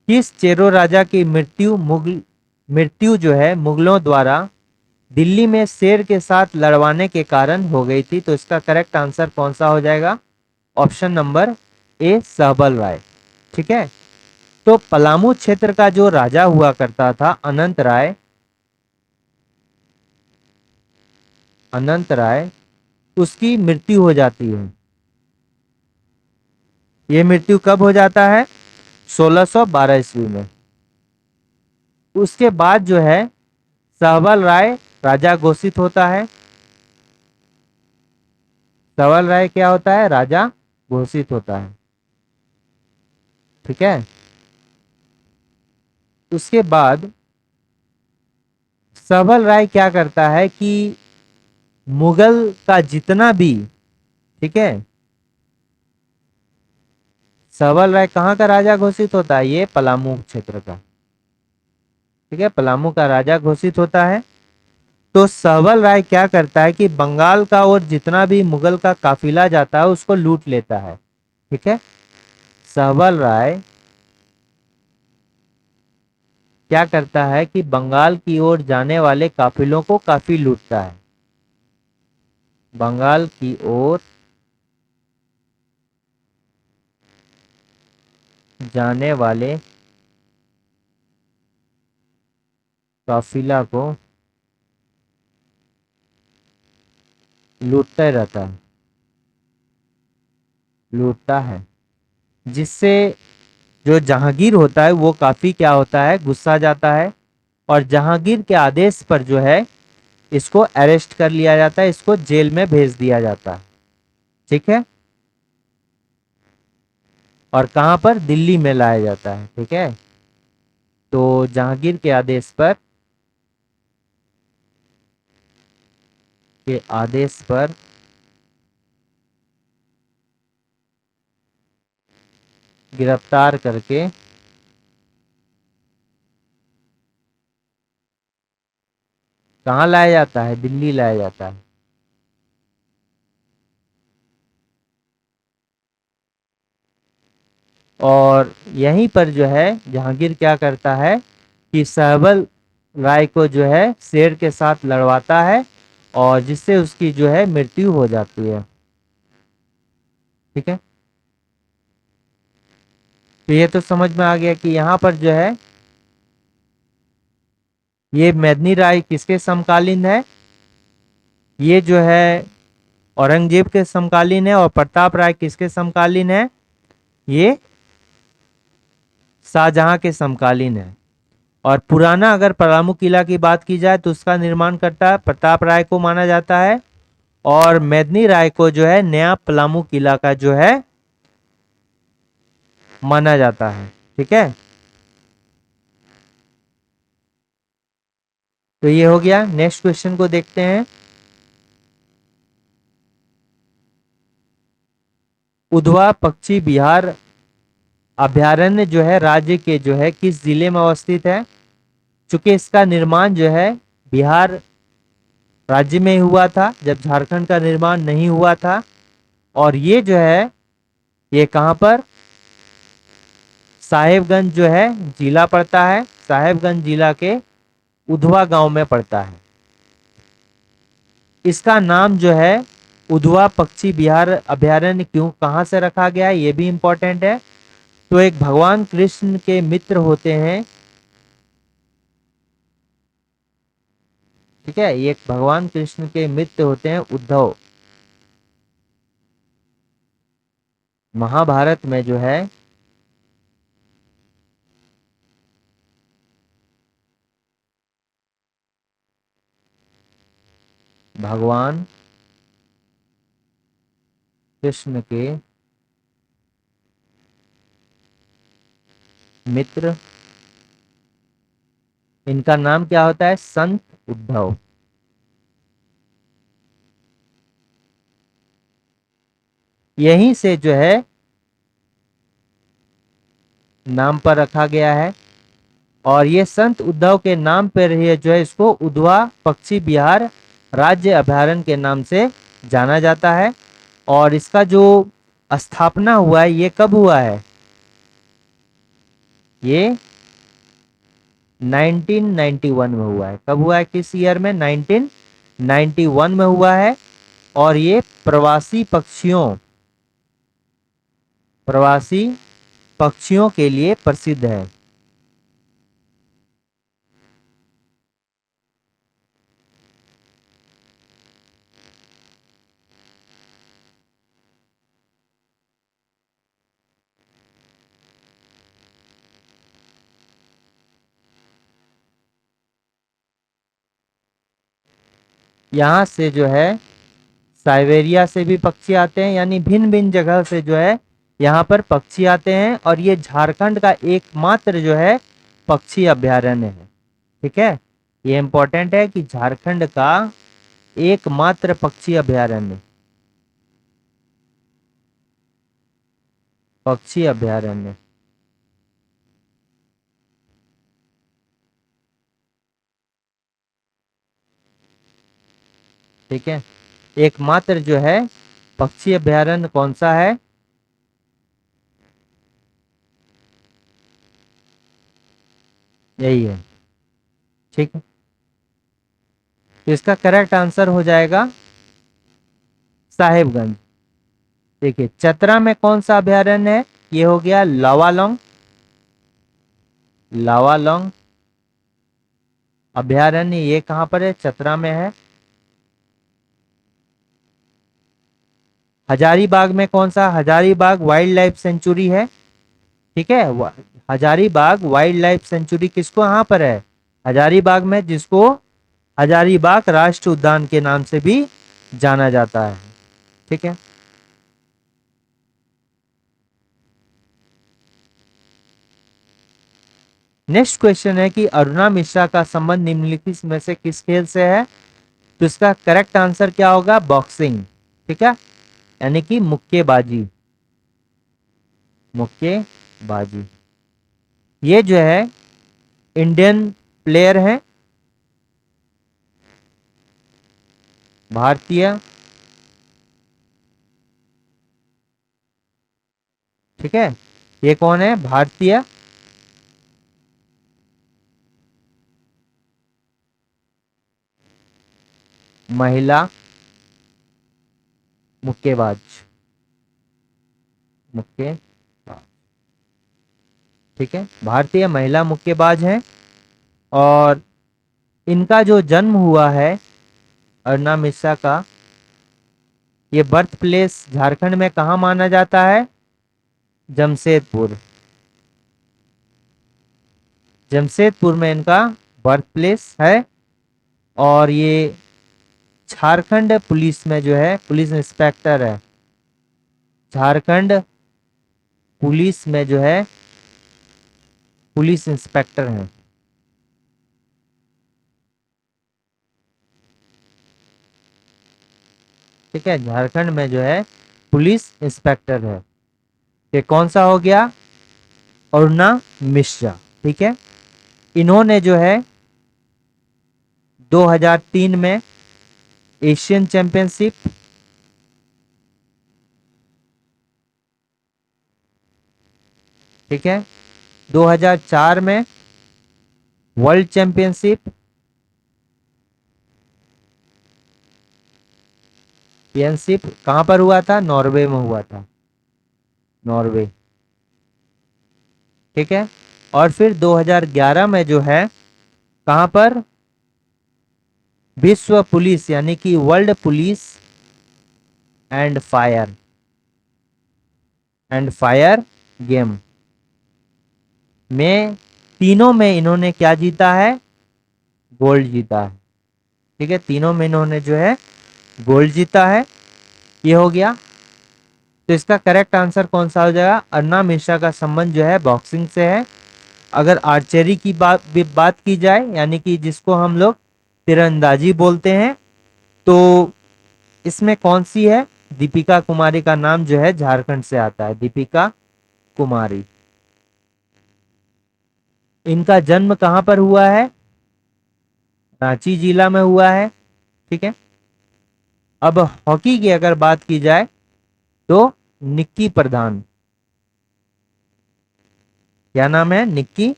किस चेरो राजा की मृत्यु जो है मुगलों द्वारा दिल्ली में शेर के साथ लड़वाने के कारण हो गई थी। तो इसका करेक्ट आंसर कौन सा हो जाएगा, ऑप्शन नंबर ए, सहबल राय। ठीक है, तो पलामू क्षेत्र का जो राजा हुआ करता था अनंत राय, अनंत राय, उसकी मृत्यु हो जाती है। ये मृत्यु कब हो जाता है, 1612 ईस्वी में। उसके बाद जो है सहबल राय राजा घोषित होता है। सहबल राय क्या होता है, राजा घोषित होता है। ठीक है, उसके बाद सहबल राय क्या करता है कि मुगल का जितना भी ठीक है। सहबल राय कहाँ का राजा घोषित होता है? ये पलामू क्षेत्र का, ठीक है, पलामू का राजा घोषित होता है। तो सहबल राय क्या करता है कि बंगाल का और जितना भी मुगल का काफिला जाता है उसको लूट लेता है, ठीक है। सहबल राय क्या करता है कि बंगाल की ओर जाने वाले काफिलों को काफी लूटता है। बंगाल की ओर जाने वाले काफिला को लूटता रहता है, लूटता है, जिससे जो जहांगीर होता है वो काफी क्या होता है, गुस्सा जाता है, और जहांगीर के आदेश पर जो है इसको अरेस्ट कर लिया जाता है, इसको जेल में भेज दिया जाता है, ठीक है। और कहां पर? दिल्ली में लाया जाता है, ठीक है। तो जहांगीर के आदेश पर, के आदेश पर गिरफ्तार करके कहाँ लाया जाता है? दिल्ली लाया जाता है। और यहीं पर जो है जहांगीर क्या करता है कि सहबल राय को जो है शेर के साथ लड़वाता है, और जिससे उसकी जो है मृत्यु हो जाती है, ठीक है। तो ये तो समझ में आ गया कि यहाँ पर जो है ये मेदिनी राय किसके समकालीन है? ये जो है औरंगजेब के समकालीन है। और प्रताप राय किसके समकालीन है? ये शाहजहां के समकालीन है। और पुराना अगर पलामू किला की बात की जाए तो उसका निर्माण करता है प्रताप राय को माना जाता है, और मेदिनी राय को जो है नया पलामू किला का जो है माना जाता है, ठीक है। तो ये हो गया। नेक्स्ट क्वेश्चन को देखते हैं। उधवा पक्षी बिहार अभयारण्य जो है राज्य के जो है किस जिले में अवस्थित है? चूंकि इसका निर्माण जो है बिहार राज्य में हुआ था जब झारखंड का निर्माण नहीं हुआ था। और ये जो है ये कहां पर? साहेबगंज जो है जिला पड़ता है, साहेबगंज जिला के उधवा गांव में पड़ता है। इसका नाम जो है उधवा पक्षी बिहार अभयारण्य क्यों कहां से रखा गया है ये भी इंपॉर्टेंट है। तो एक भगवान कृष्ण के मित्र होते हैं, ठीक है, ये एक भगवान कृष्ण के मित्र होते हैं उद्धव। महाभारत में जो है भगवान कृष्ण के मित्र, इनका नाम क्या होता है? संत उद्धव। यहीं से जो है नाम पर रखा गया है। और ये संत उद्धव के नाम पर ही जो है इसको उधवा पक्षी बिहार राज्य अभयारण्य के नाम से जाना जाता है। और इसका जो स्थापना हुआ है ये कब हुआ है? ये 1991 में हुआ है। कब हुआ है? किस ईयर में? 1991 में हुआ है। और ये प्रवासी पक्षियों के लिए प्रसिद्ध है। यहाँ से जो है साइबेरिया से भी पक्षी आते हैं, यानी भिन्न भिन्न जगह से जो है यहाँ पर पक्षी आते हैं। और ये झारखंड का एकमात्र जो है पक्षी अभयारण्य है, ठीक है। ये इंपॉर्टेंट है कि झारखंड का एकमात्र पक्षी अभयारण्य। पक्षी अभयारण्य। ठीक है, एकमात्र जो है पक्षी अभयारण्य कौन सा है? यही है। ठीक है, तो इसका करेक्ट आंसर हो जाएगा साहेबगंज। देखिए, चतरा में कौन सा अभयारण्य है? ये हो गया लावालौंग। लावालौंग अभयारण्य ये कहां पर है? चतरा में है। हजारीबाग में कौन सा? हजारीबाग वाइल्ड लाइफ सेंचुरी है। ठीक है, हजारीबाग वाइल्ड लाइफ सेंचुरी किसको यहाँ पर है? हजारीबाग में, जिसको हजारीबाग राष्ट्रीय उद्यान के नाम से भी जाना जाता है। ठीक है, नेक्स्ट क्वेश्चन है कि अरुणा मिश्रा का संबंध निम्नलिखित में से किस खेल से है? तो इसका करेक्ट आंसर क्या होगा? बॉक्सिंग। ठीक है, यानी कि मुक्केबाजी। मुक्केबाजी। ये जो है इंडियन प्लेयर है, भारतीय। ठीक है, ये कौन है? भारतीय महिला मुक्केबाज। मुक्केबाज। ठीक है, भारतीय महिला मुक्केबाज हैं। और इनका जो जन्म हुआ है अरुणा मिश्रा का, ये बर्थ प्लेस झारखंड में कहाँ माना जाता है? जमशेदपुर। जमशेदपुर में इनका बर्थ प्लेस है। और ये झारखंड पुलिस में जो है पुलिस इंस्पेक्टर है। झारखंड पुलिस में जो है पुलिस इंस्पेक्टर है। ठीक है, झारखंड में जो है पुलिस इंस्पेक्टर है। ये कौन सा हो गया? अरुणा मिश्रा। ठीक है, इन्होंने जो है 2003 में एशियन चैंपियनशिप, ठीक है, 2004 में वर्ल्ड चैंपियनशिप, चैंपियनशिप कहां पर हुआ था? नॉर्वे में हुआ था। नॉर्वे। ठीक है, और फिर 2011 में जो है कहां पर? विश्व पुलिस यानी कि world police and fire game में, तीनों में इन्होंने क्या जीता है? गोल्ड जीता है। ठीक है, तीनों में इन्होंने जो है गोल्ड जीता है। ये हो गया। तो इसका करेक्ट आंसर कौन सा हो जाएगा? अरुणा मिश्रा का संबंध जो है बॉक्सिंग से है। अगर आर्चरी की बात की जाए, यानी कि जिसको हम लोग तीरंदाजी बोलते हैं, तो इसमें कौन सी है? दीपिका कुमारी का नाम जो है झारखंड से आता है। दीपिका कुमारी। इनका जन्म कहां पर हुआ है? रांची जिला में हुआ है। ठीक है, अब हॉकी की अगर बात की जाए तो निक्की प्रधान। क्या नाम है? निक्की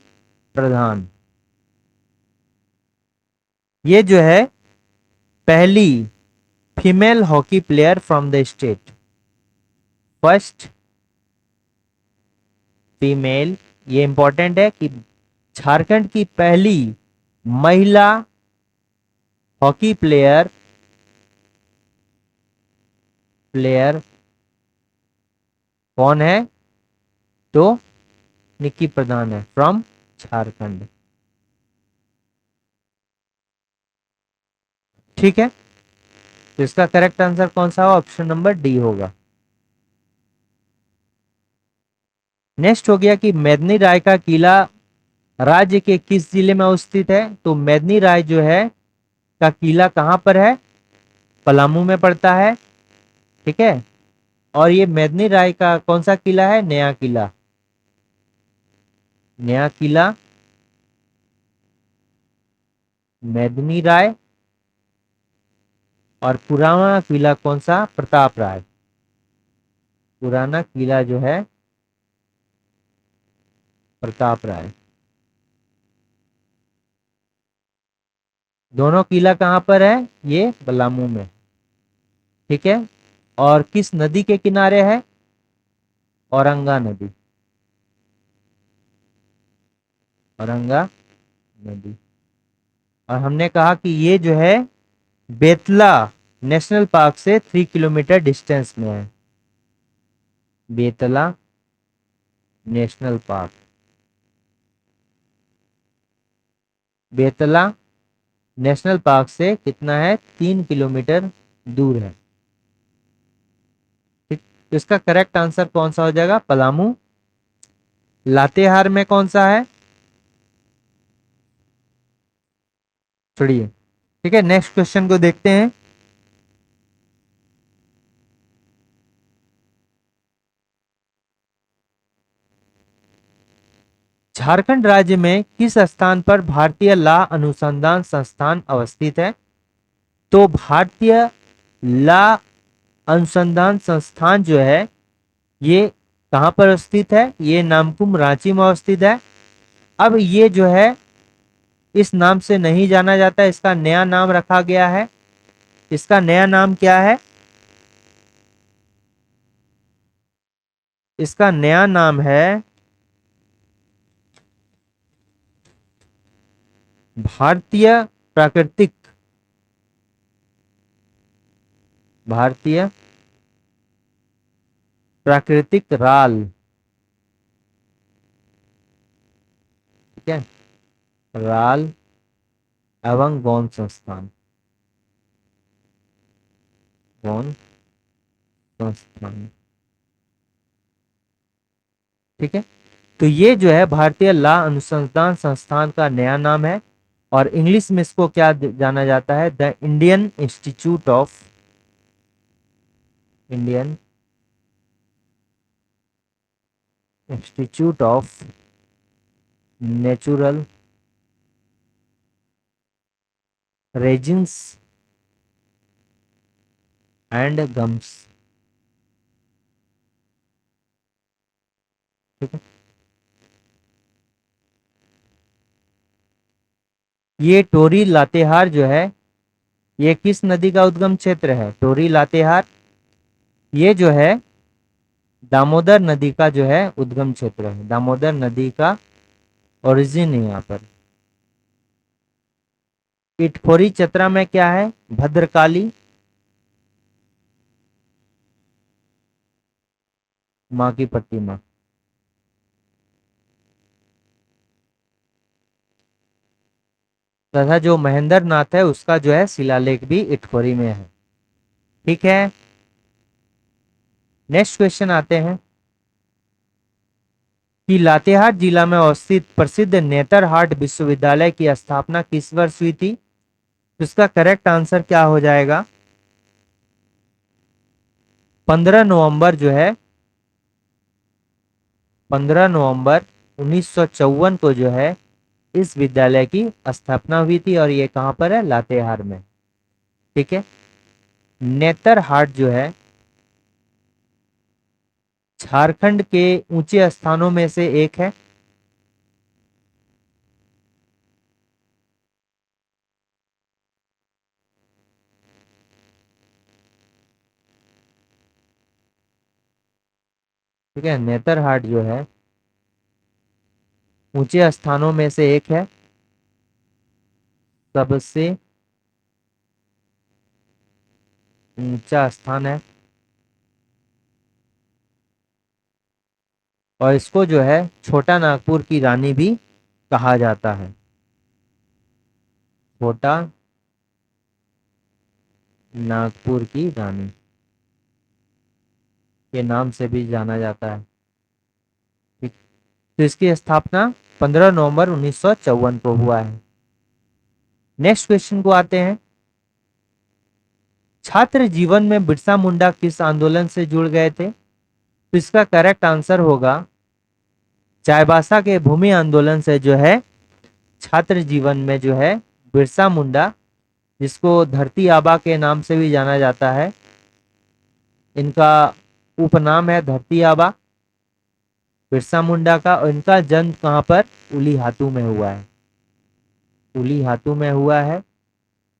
प्रधान। ये जो है पहली female hockey player from the state. First female, ये इंपॉर्टेंट है कि झारखंड की पहली महिला हॉकी प्लेयर प्लेयर कौन है? तो निक्की प्रधान है, फ्रॉम झारखंड। ठीक है, तो इसका करेक्ट आंसर कौन सा होगा? ऑप्शन नंबर डी होगा। नेक्स्ट हो गया कि मेदिनी राय का किला राज्य के किस जिले में स्थित है? तो मेदिनी राय जो है का किला कहां पर है? पलामू में पड़ता है। ठीक है, और ये मेदिनी राय का कौन सा किला है? नया किला। नया किला, मेदिनी राय, और पुराना किला कौन सा? प्रताप राय। पुराना किला जो है प्रताप राय। दोनों किला कहाँ पर है? ये पलामू में। ठीक है। और किस नदी के किनारे है? औरंगा नदी। औरंगा नदी। और हमने कहा कि ये जो है बेतला नेशनल पार्क से 3 किलोमीटर डिस्टेंस में है। Betla national park, Betla national park से कितना है? 3 किलोमीटर दूर है। ठीक, तो इसका करेक्ट आंसर कौन सा हो जाएगा? पलामू। लातेहार में कौन सा है? छोड़िए। ठीक है, नेक्स्ट क्वेश्चन को देखते हैं। झारखंड राज्य में किस स्थान पर भारतीय ला अनुसंधान संस्थान अवस्थित है? तो भारतीय ला अनुसंधान संस्थान जो है ये कहां पर स्थित है? ये नामकुम रांची में अवस्थित है। अब ये जो है इस नाम से नहीं जाना जाता, इसका नया नाम रखा गया है। इसका नया नाम क्या है? इसका नया नाम है भारतीय प्राकृतिक, भारतीय प्राकृतिक राल। ठीक है, राल एवं गौण संस्थान, गौण संस्थान। ठीक है, तो ये जो है भारतीय ला अनुसंधान संस्थान का नया नाम है। और इंग्लिश में इसको क्या जाना जाता है? The Indian institute of, Indian institute of natural resins and gums. ठीक है, ये टोरी लातेहार जो है ये किस नदी का उद्गम क्षेत्र है? टोरी लातेहार ये जो है दामोदर नदी का जो है उद्गम क्षेत्र है। दामोदर नदी का ओरिजिन है यहाँ पर। इटखोरी चतरा में क्या है? भद्रकाली माँ की प्रतिमा। तथा जो महेंद्र नाथ है उसका जो है शिलालेख भी इटखोरी में है। ठीक है, नेक्स्ट क्वेश्चन आते हैं कि लातेहार जिला में अवस्थित प्रसिद्ध नेतरहाट विश्वविद्यालय की स्थापना किस वर्ष हुई थी? तो इसका करेक्ट आंसर क्या हो जाएगा? 15 नवंबर जो है 15 नवंबर 1954 को जो है इस विद्यालय की स्थापना हुई थी। और ये कहां पर है? लातेहार में। ठीक है, नेतरहाट जो है झारखंड के ऊंचे स्थानों में से एक है। ठीक है, नेतरहाट जो है ऊंचे स्थानों में से एक है, सबसे ऊंचा स्थान है। और इसको जो है छोटा नागपुर की रानी भी कहा जाता है। छोटा नागपुर की रानी के नाम से भी जाना जाता है। ठीक, तो इसकी स्थापना 15 नवंबर 1954 को हुआ है। नेक्स्ट क्वेश्चन को आते हैं छात्र जीवन में बिरसा मुंडा किस आंदोलन से जुड़ गए थे? तो इसका करेक्ट आंसर होगा चाईबासा के भूमि आंदोलन से जो है छात्र जीवन में जो है बिरसा मुंडा, जिसको धरती आबा के नाम से भी जाना जाता है, इनका उपनाम है धरती आबा बिरसा मुंडा का, और इनका जन्म कहाँ पर? उलीहातू में हुआ है। उलीहातू में हुआ है।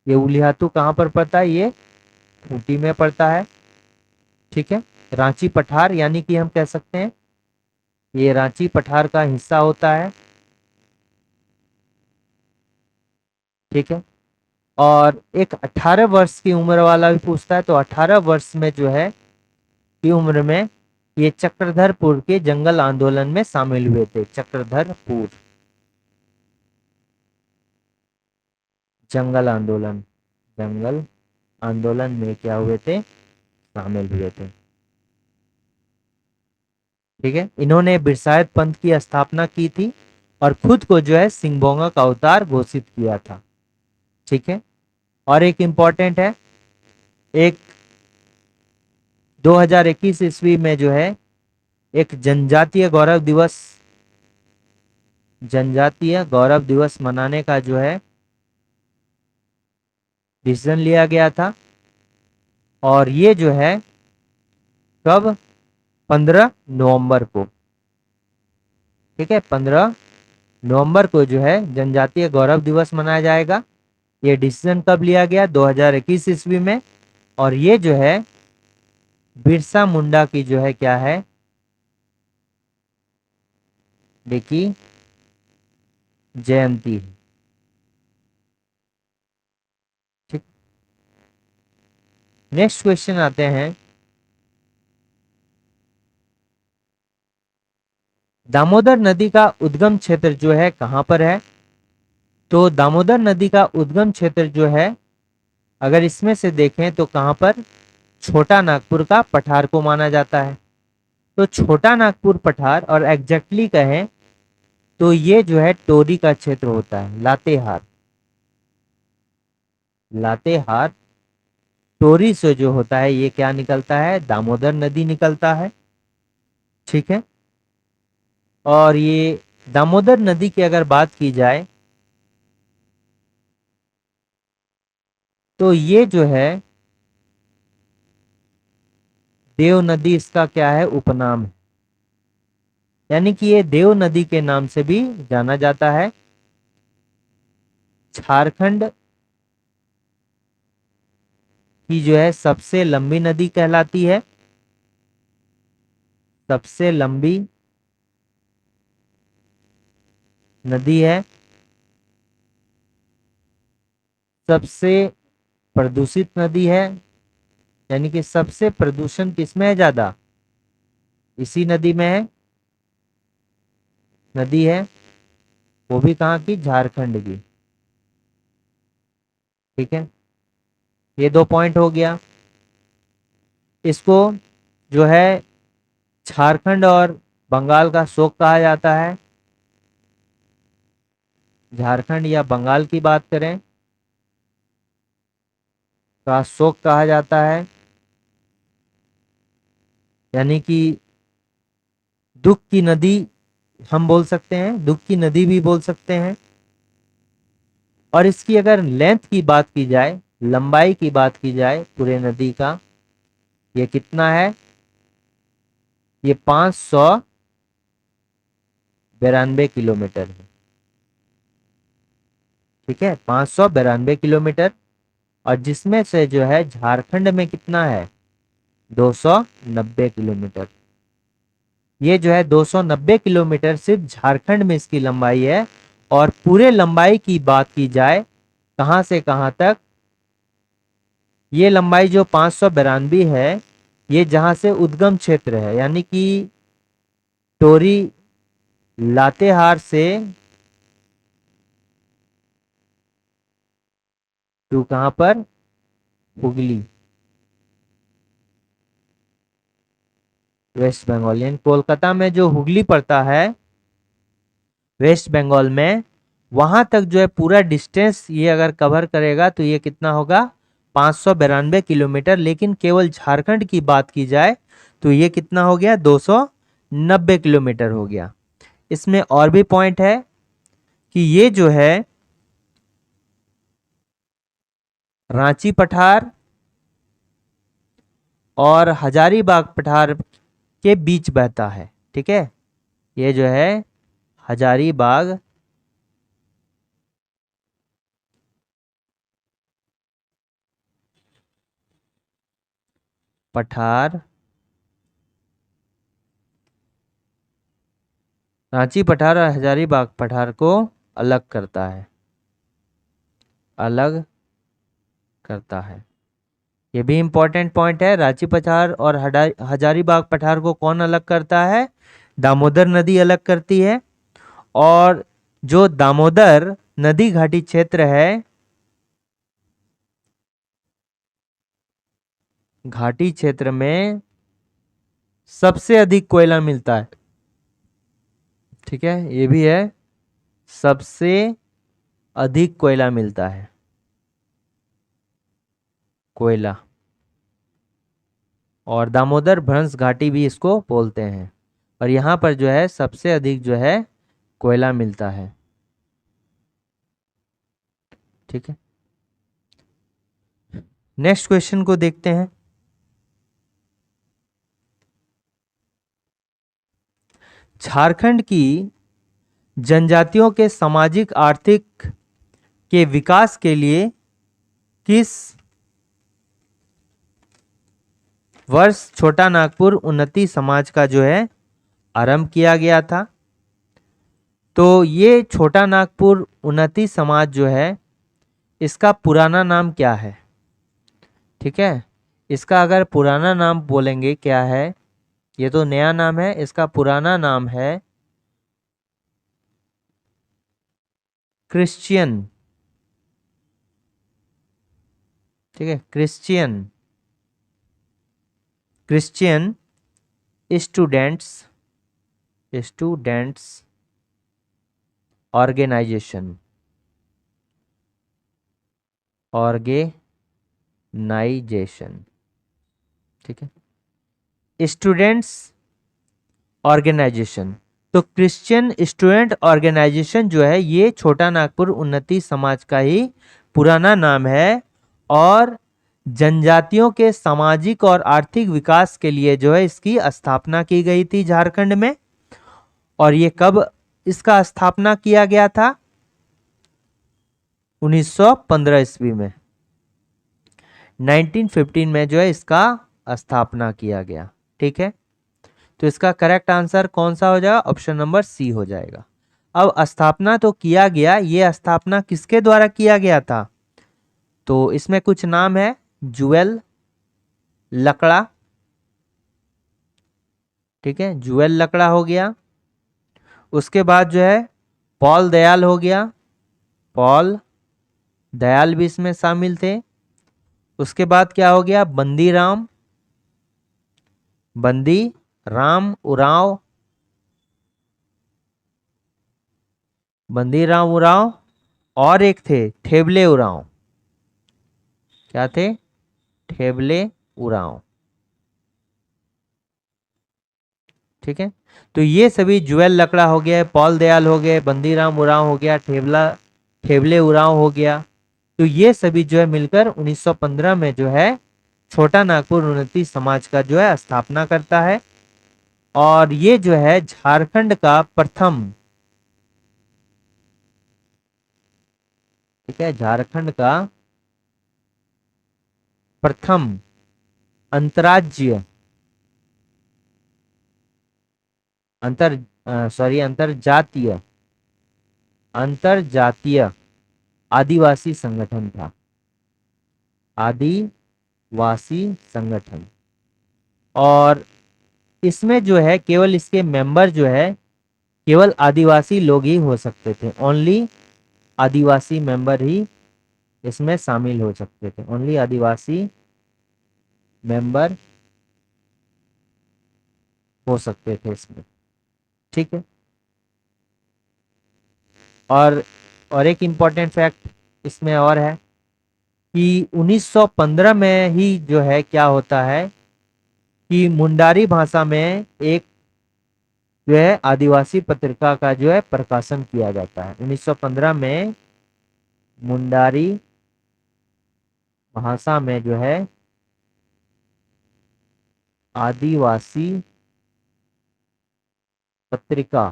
ये उलीहातू कहाँ पर पड़ता है? ये खूंटी में पड़ता है। ठीक है, रांची पठार यानी कि हम कह सकते हैं ये रांची पठार का हिस्सा होता है। ठीक है, और एक 18 वर्ष की उम्र वाला भी पूछता है, तो 18 वर्ष में जो है की उम्र में ये चक्रधरपुर के जंगल आंदोलन में शामिल हुए थे। चक्रधरपुर जंगल आंदोलन, जंगल आंदोलन में क्या हुए थे? शामिल हुए थे। ठीक है, इन्होंने बिरसायत पंथ की स्थापना की थी और खुद को जो है सिंगभोंगा का अवतार घोषित किया था। ठीक है, और एक इंपॉर्टेंट है, एक 2021 ईस्वी में जो है एक जनजातीय गौरव दिवस मनाने का जो है डिसीजन लिया गया था, और ये जो है कब? 15 नवंबर को। ठीक है, 15 नवंबर को जो है जनजातीय गौरव दिवस मनाया जाएगा। ये डिसीजन कब लिया गया? 2021 ईस्वी में, और ये जो है बिरसा मुंडा की जो है क्या है? देखिए जयंती है। ठीक, नेक्स्ट क्वेश्चन आते हैं, दामोदर नदी का उद्गम क्षेत्र जो है कहां पर है? तो दामोदर नदी का उद्गम क्षेत्र जो है अगर इसमें से देखें तो कहां पर? छोटा नागपुर का पठार को माना जाता है। तो छोटा नागपुर पठार, और एग्जैक्टली कहें तो ये जो है टोरी का क्षेत्र होता है, लातेहार। लातेहार टोरी से जो होता है ये क्या निकलता है? दामोदर नदी निकलता है। ठीक है, और ये दामोदर नदी की अगर बात की जाए तो ये जो है देव नदी, इसका क्या है? उपनाम है, यानी कि ये देव नदी के नाम से भी जाना जाता है। झारखंड की जो है सबसे लंबी नदी कहलाती है, सबसे लंबी नदी है। सबसे प्रदूषित नदी है, यानी कि सबसे प्रदूषण किसमें है ज्यादा? इसी नदी में है, नदी है, वो भी कहाँ की? झारखंड की। ठीक है, ये 2 पॉइंट हो गया। इसको जो है झारखंड और बंगाल का शोक कहा जाता है। झारखंड या बंगाल की बात करें का शोक कहा जाता है, यानी कि दुख की नदी हम बोल सकते हैं, दुख की नदी भी बोल सकते हैं। और इसकी अगर लेंथ की बात की जाए, लंबाई की बात की जाए पूरे नदी का, ये कितना है? ये 592 किलोमीटर है। ठीक है, 592 किलोमीटर, और जिसमें से जो है झारखंड में कितना है? 290 किलोमीटर। ये जो है 290 किलोमीटर सिर्फ झारखंड में इसकी लंबाई है। और पूरे लंबाई की बात की जाए कहां से कहां तक, ये लंबाई जो 592 है, ये जहां से उद्गम क्षेत्र है, यानी कि टोरी लातेहार से टू कहां पर? हुगली, वेस्ट बंगाल। यानी कोलकाता में जो हुगली पड़ता है वेस्ट बंगाल में, वहां तक जो है पूरा डिस्टेंस ये अगर कवर करेगा तो ये कितना होगा? 592 किलोमीटर, लेकिन केवल झारखंड की बात की जाए तो ये कितना हो गया, 290 किलोमीटर हो गया। इसमें और भी पॉइंट है कि ये जो है रांची पठार और हजारीबाग पठार के बीच बहता है। ठीक है, ये जो है हजारीबाग पठार, रांची पठार और हजारीबाग पठार को अलग करता है, अलग करता है। ये भी इंपॉर्टेंट पॉइंट है। रांची पठार और हजारीबाग पठार को कौन अलग करता है, दामोदर नदी अलग करती है। और जो दामोदर नदी घाटी क्षेत्र है, घाटी क्षेत्र में सबसे अधिक कोयला मिलता है। ठीक है, ये भी है, सबसे अधिक कोयला मिलता है, कोयला। और दामोदर भ्रंश घाटी भी इसको बोलते हैं। और यहाँ पर जो है सबसे अधिक जो है कोयला मिलता है। ठीक है, नेक्स्ट क्वेश्चन को देखते हैं। झारखंड की जनजातियों के सामाजिक आर्थिक के विकास के लिए किस वर्ष छोटा नागपुर उन्नति समाज का जो है आरंभ किया गया था? तो ये छोटा नागपुर उन्नति समाज जो है, इसका पुराना नाम क्या है? ठीक है, इसका अगर पुराना नाम बोलेंगे क्या है, ये तो नया नाम है, इसका पुराना नाम है क्रिश्चियन। ठीक है, क्रिश्चियन स्टूडेंट्स ऑर्गेनाइजेशन, ठीक है, स्टूडेंट्स ऑर्गेनाइजेशन। तो क्रिश्चियन स्टूडेंट ऑर्गेनाइजेशन जो है, ये छोटा नागपुर उन्नति समाज का ही पुराना नाम है। और जनजातियों के सामाजिक और आर्थिक विकास के लिए जो है इसकी स्थापना की गई थी झारखंड में। और ये कब इसका स्थापना किया गया था? 1915 ईस्वी में, 1915 में जो है इसका स्थापना किया गया। ठीक है, तो इसका करेक्ट आंसर कौन सा हो जाएगा? ऑप्शन नंबर सी हो जाएगा। अब स्थापना तो किया गया, ये स्थापना किसके द्वारा किया गया था? तो इसमें कुछ नाम है, जुएल लकड़ा। ठीक है, जुएल लकड़ा हो गया। उसके बाद जो है पॉल दयाल हो गया, पॉल दयाल भी इसमें शामिल थे। उसके बाद क्या हो गया? बंदी राम उरांव, बंदीराम उरांव। और एक थे ठेबले उरांव। क्या थे? ठेबले उरांव। ठीक है, तो ये सभी जुएल लकड़ा हो गया, पॉल दयाल हो गए, बंदीराम उरांव हो गया, ठेबले उरांव हो गया। तो ये सभी जो है मिलकर 1915 में जो है छोटा नागपुर उन्नति समाज का जो है स्थापना करता है। और ये जो है झारखंड का प्रथम, ठीक है, झारखंड का प्रथम अंतरराज्य अंतरजातीय आदिवासी संगठन था, आदिवासी संगठन। और इसमें जो है केवल इसके मेंबर जो है केवल आदिवासी लोग ही हो सकते थे, ओनली आदिवासी मेंबर ही इसमें शामिल हो सकते थे, ओनली आदिवासी मेंबर हो सकते थे इसमें। ठीक है, और एक इम्पॉर्टेंट फैक्ट इसमें और है कि 1915 में ही जो है क्या होता है कि मुंडारी भाषा में एक जो है आदिवासी पत्रिका का जो है प्रकाशन किया जाता है। 1915 में मुंडारी भाषा में जो है आदिवासी पत्रिका,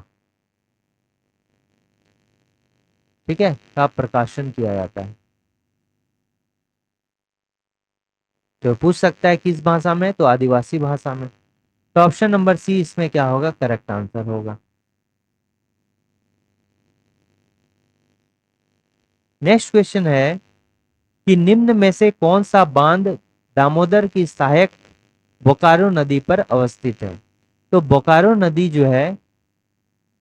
ठीक है, का प्रकाशन किया जाता है। तो पूछ सकता है किस भाषा में, तो आदिवासी भाषा में। तो ऑप्शन नंबर सी इसमें क्या होगा, करेक्ट आंसर होगा। नेक्स्ट क्वेश्चन है कि निम्न में से कौन सा बांध दामोदर की सहायक बोकारो नदी पर अवस्थित है। तो बोकारो नदी जो है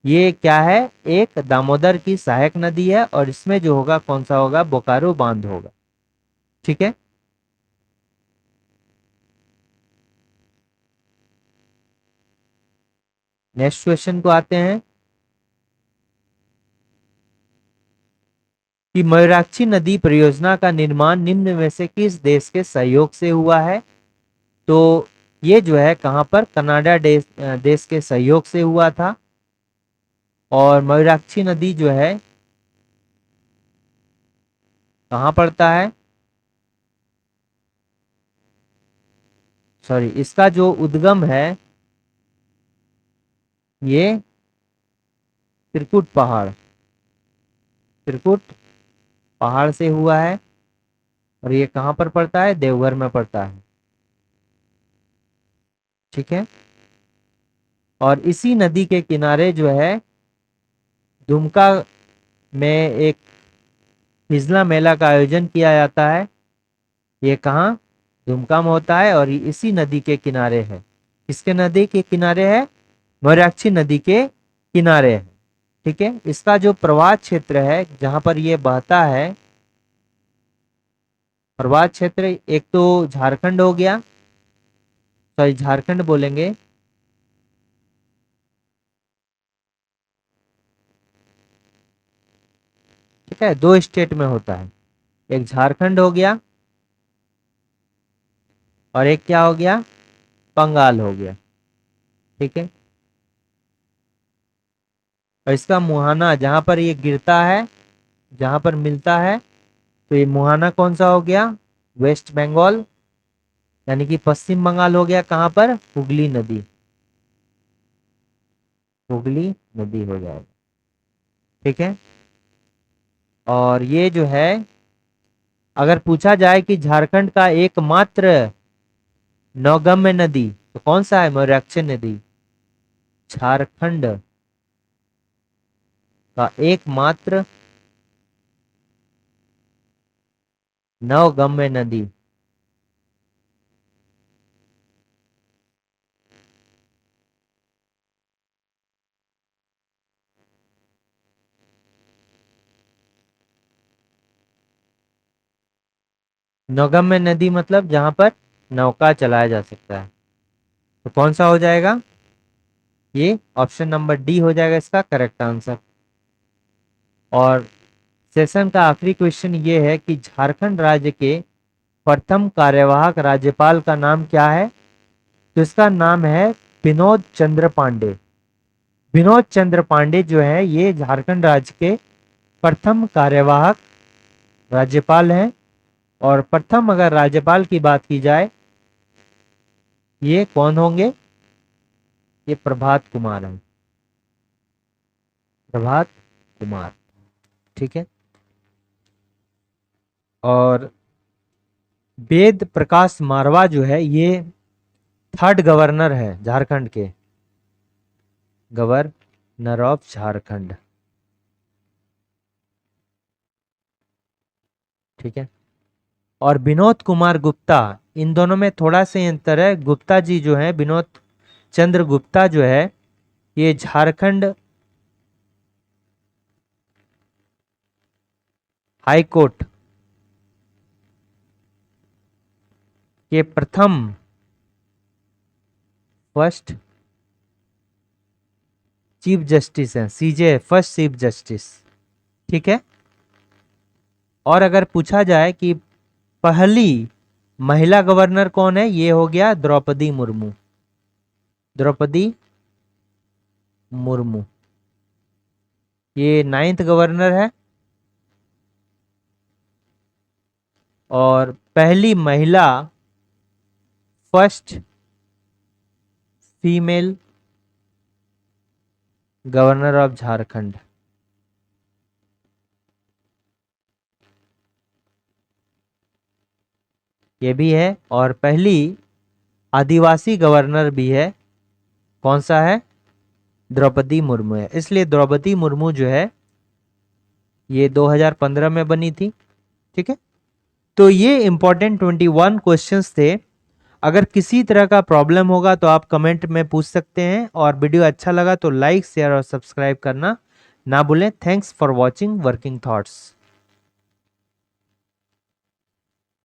ये क्या है, एक दामोदर की सहायक नदी है और इसमें जो होगा कौन सा होगा, बोकारो बांध होगा। ठीक है, नेक्स्ट क्वेश्चन को आते हैं कि मयूराक्षी नदी परियोजना का निर्माण निम्न में से किस देश के सहयोग से हुआ है। तो ये जो है कहां पर, कनाडा देश के सहयोग से हुआ था। और मयूराक्षी नदी जो है कहाँ पड़ता है, सॉरी, इसका जो उद्गम है ये त्रिकुट पहाड़, त्रिकुट पहाड़ से हुआ है। और ये कहाँ पर पड़ता है, देवघर में पड़ता है। ठीक है, और इसी नदी के किनारे जो है दुमका में एक हिजला मेला का आयोजन किया जाता है। ये कहाँ, दुमका में होता है और ये इसी नदी के किनारे है। किसके नदी के किनारे है, मयूराक्षी नदी के किनारे है। ठीक है, इसका जो प्रवाह क्षेत्र है जहां पर ये बहता है, प्रवाह क्षेत्र एक तो झारखंड हो गया, सॉरी झारखंड बोलेंगे, ठीक है, दो स्टेट में होता है, एक झारखंड हो गया और एक क्या हो गया, बंगाल हो गया। ठीक है, और इसका मुहाना जहां पर ये गिरता है, जहां पर मिलता है, तो ये मुहाना कौन सा हो गया, वेस्ट बंगाल, यानी कि पश्चिम बंगाल हो गया। कहां पर, हुगली नदी, हुगली नदी हो जाएगा। ठीक है, और ये जो है अगर पूछा जाए कि झारखंड का एकमात्र नौगम्य नदी तो कौन सा है, मयूराक्षी नदी। झारखंड का एकमात्र नवगम्य नदी, नौगम्य नदी मतलब जहां पर नौका चलाया जा सकता है, तो कौन सा हो जाएगा, ये ऑप्शन नंबर डी हो जाएगा इसका करेक्ट आंसर। और सेशन का आखिरी क्वेश्चन ये है कि झारखंड राज्य के प्रथम कार्यवाहक राज्यपाल का नाम क्या है। तो इसका नाम है विनोद चंद्र पांडे। विनोद चंद्र पांडे जो है ये झारखंड राज्य के प्रथम कार्यवाहक राज्यपाल हैं। और प्रथम अगर राज्यपाल की बात की जाए, ये कौन होंगे, ये प्रभात कुमार हैं, प्रभात कुमार। ठीक है, और वेद प्रकाश मारवा जो है ये थर्ड गवर्नर है झारखंड के, गवर्नर ऑफ झारखंड। ठीक है, और विनोद कुमार गुप्ता, इन दोनों में थोड़ा सा अंतर है। गुप्ता जी जो है, विनोद चंद्र गुप्ता जो है ये झारखंड हाई कोर्ट के प्रथम फर्स्ट चीफ जस्टिस हैं, सीजे फर्स्ट चीफ जस्टिस। ठीक है, और अगर पूछा जाए कि पहली महिला गवर्नर कौन है? ये हो गया द्रौपदी मुर्मू। द्रौपदी मुर्मू ये 9th गवर्नर है और पहली महिला, first female governor of Jharkhand. ये भी है और पहली आदिवासी गवर्नर भी है। कौन सा है? द्रौपदी मुर्मू है। इसलिए द्रौपदी मुर्मू जो है ये 2015 में बनी थी। ठीक है, तो ये इंपॉर्टेंट 21 क्वेश्चंस थे। अगर किसी तरह का प्रॉब्लम होगा तो आप कमेंट में पूछ सकते हैं और वीडियो अच्छा लगा तो लाइक शेयर और सब्सक्राइब करना ना भूलें। Thanks for watching working thoughts.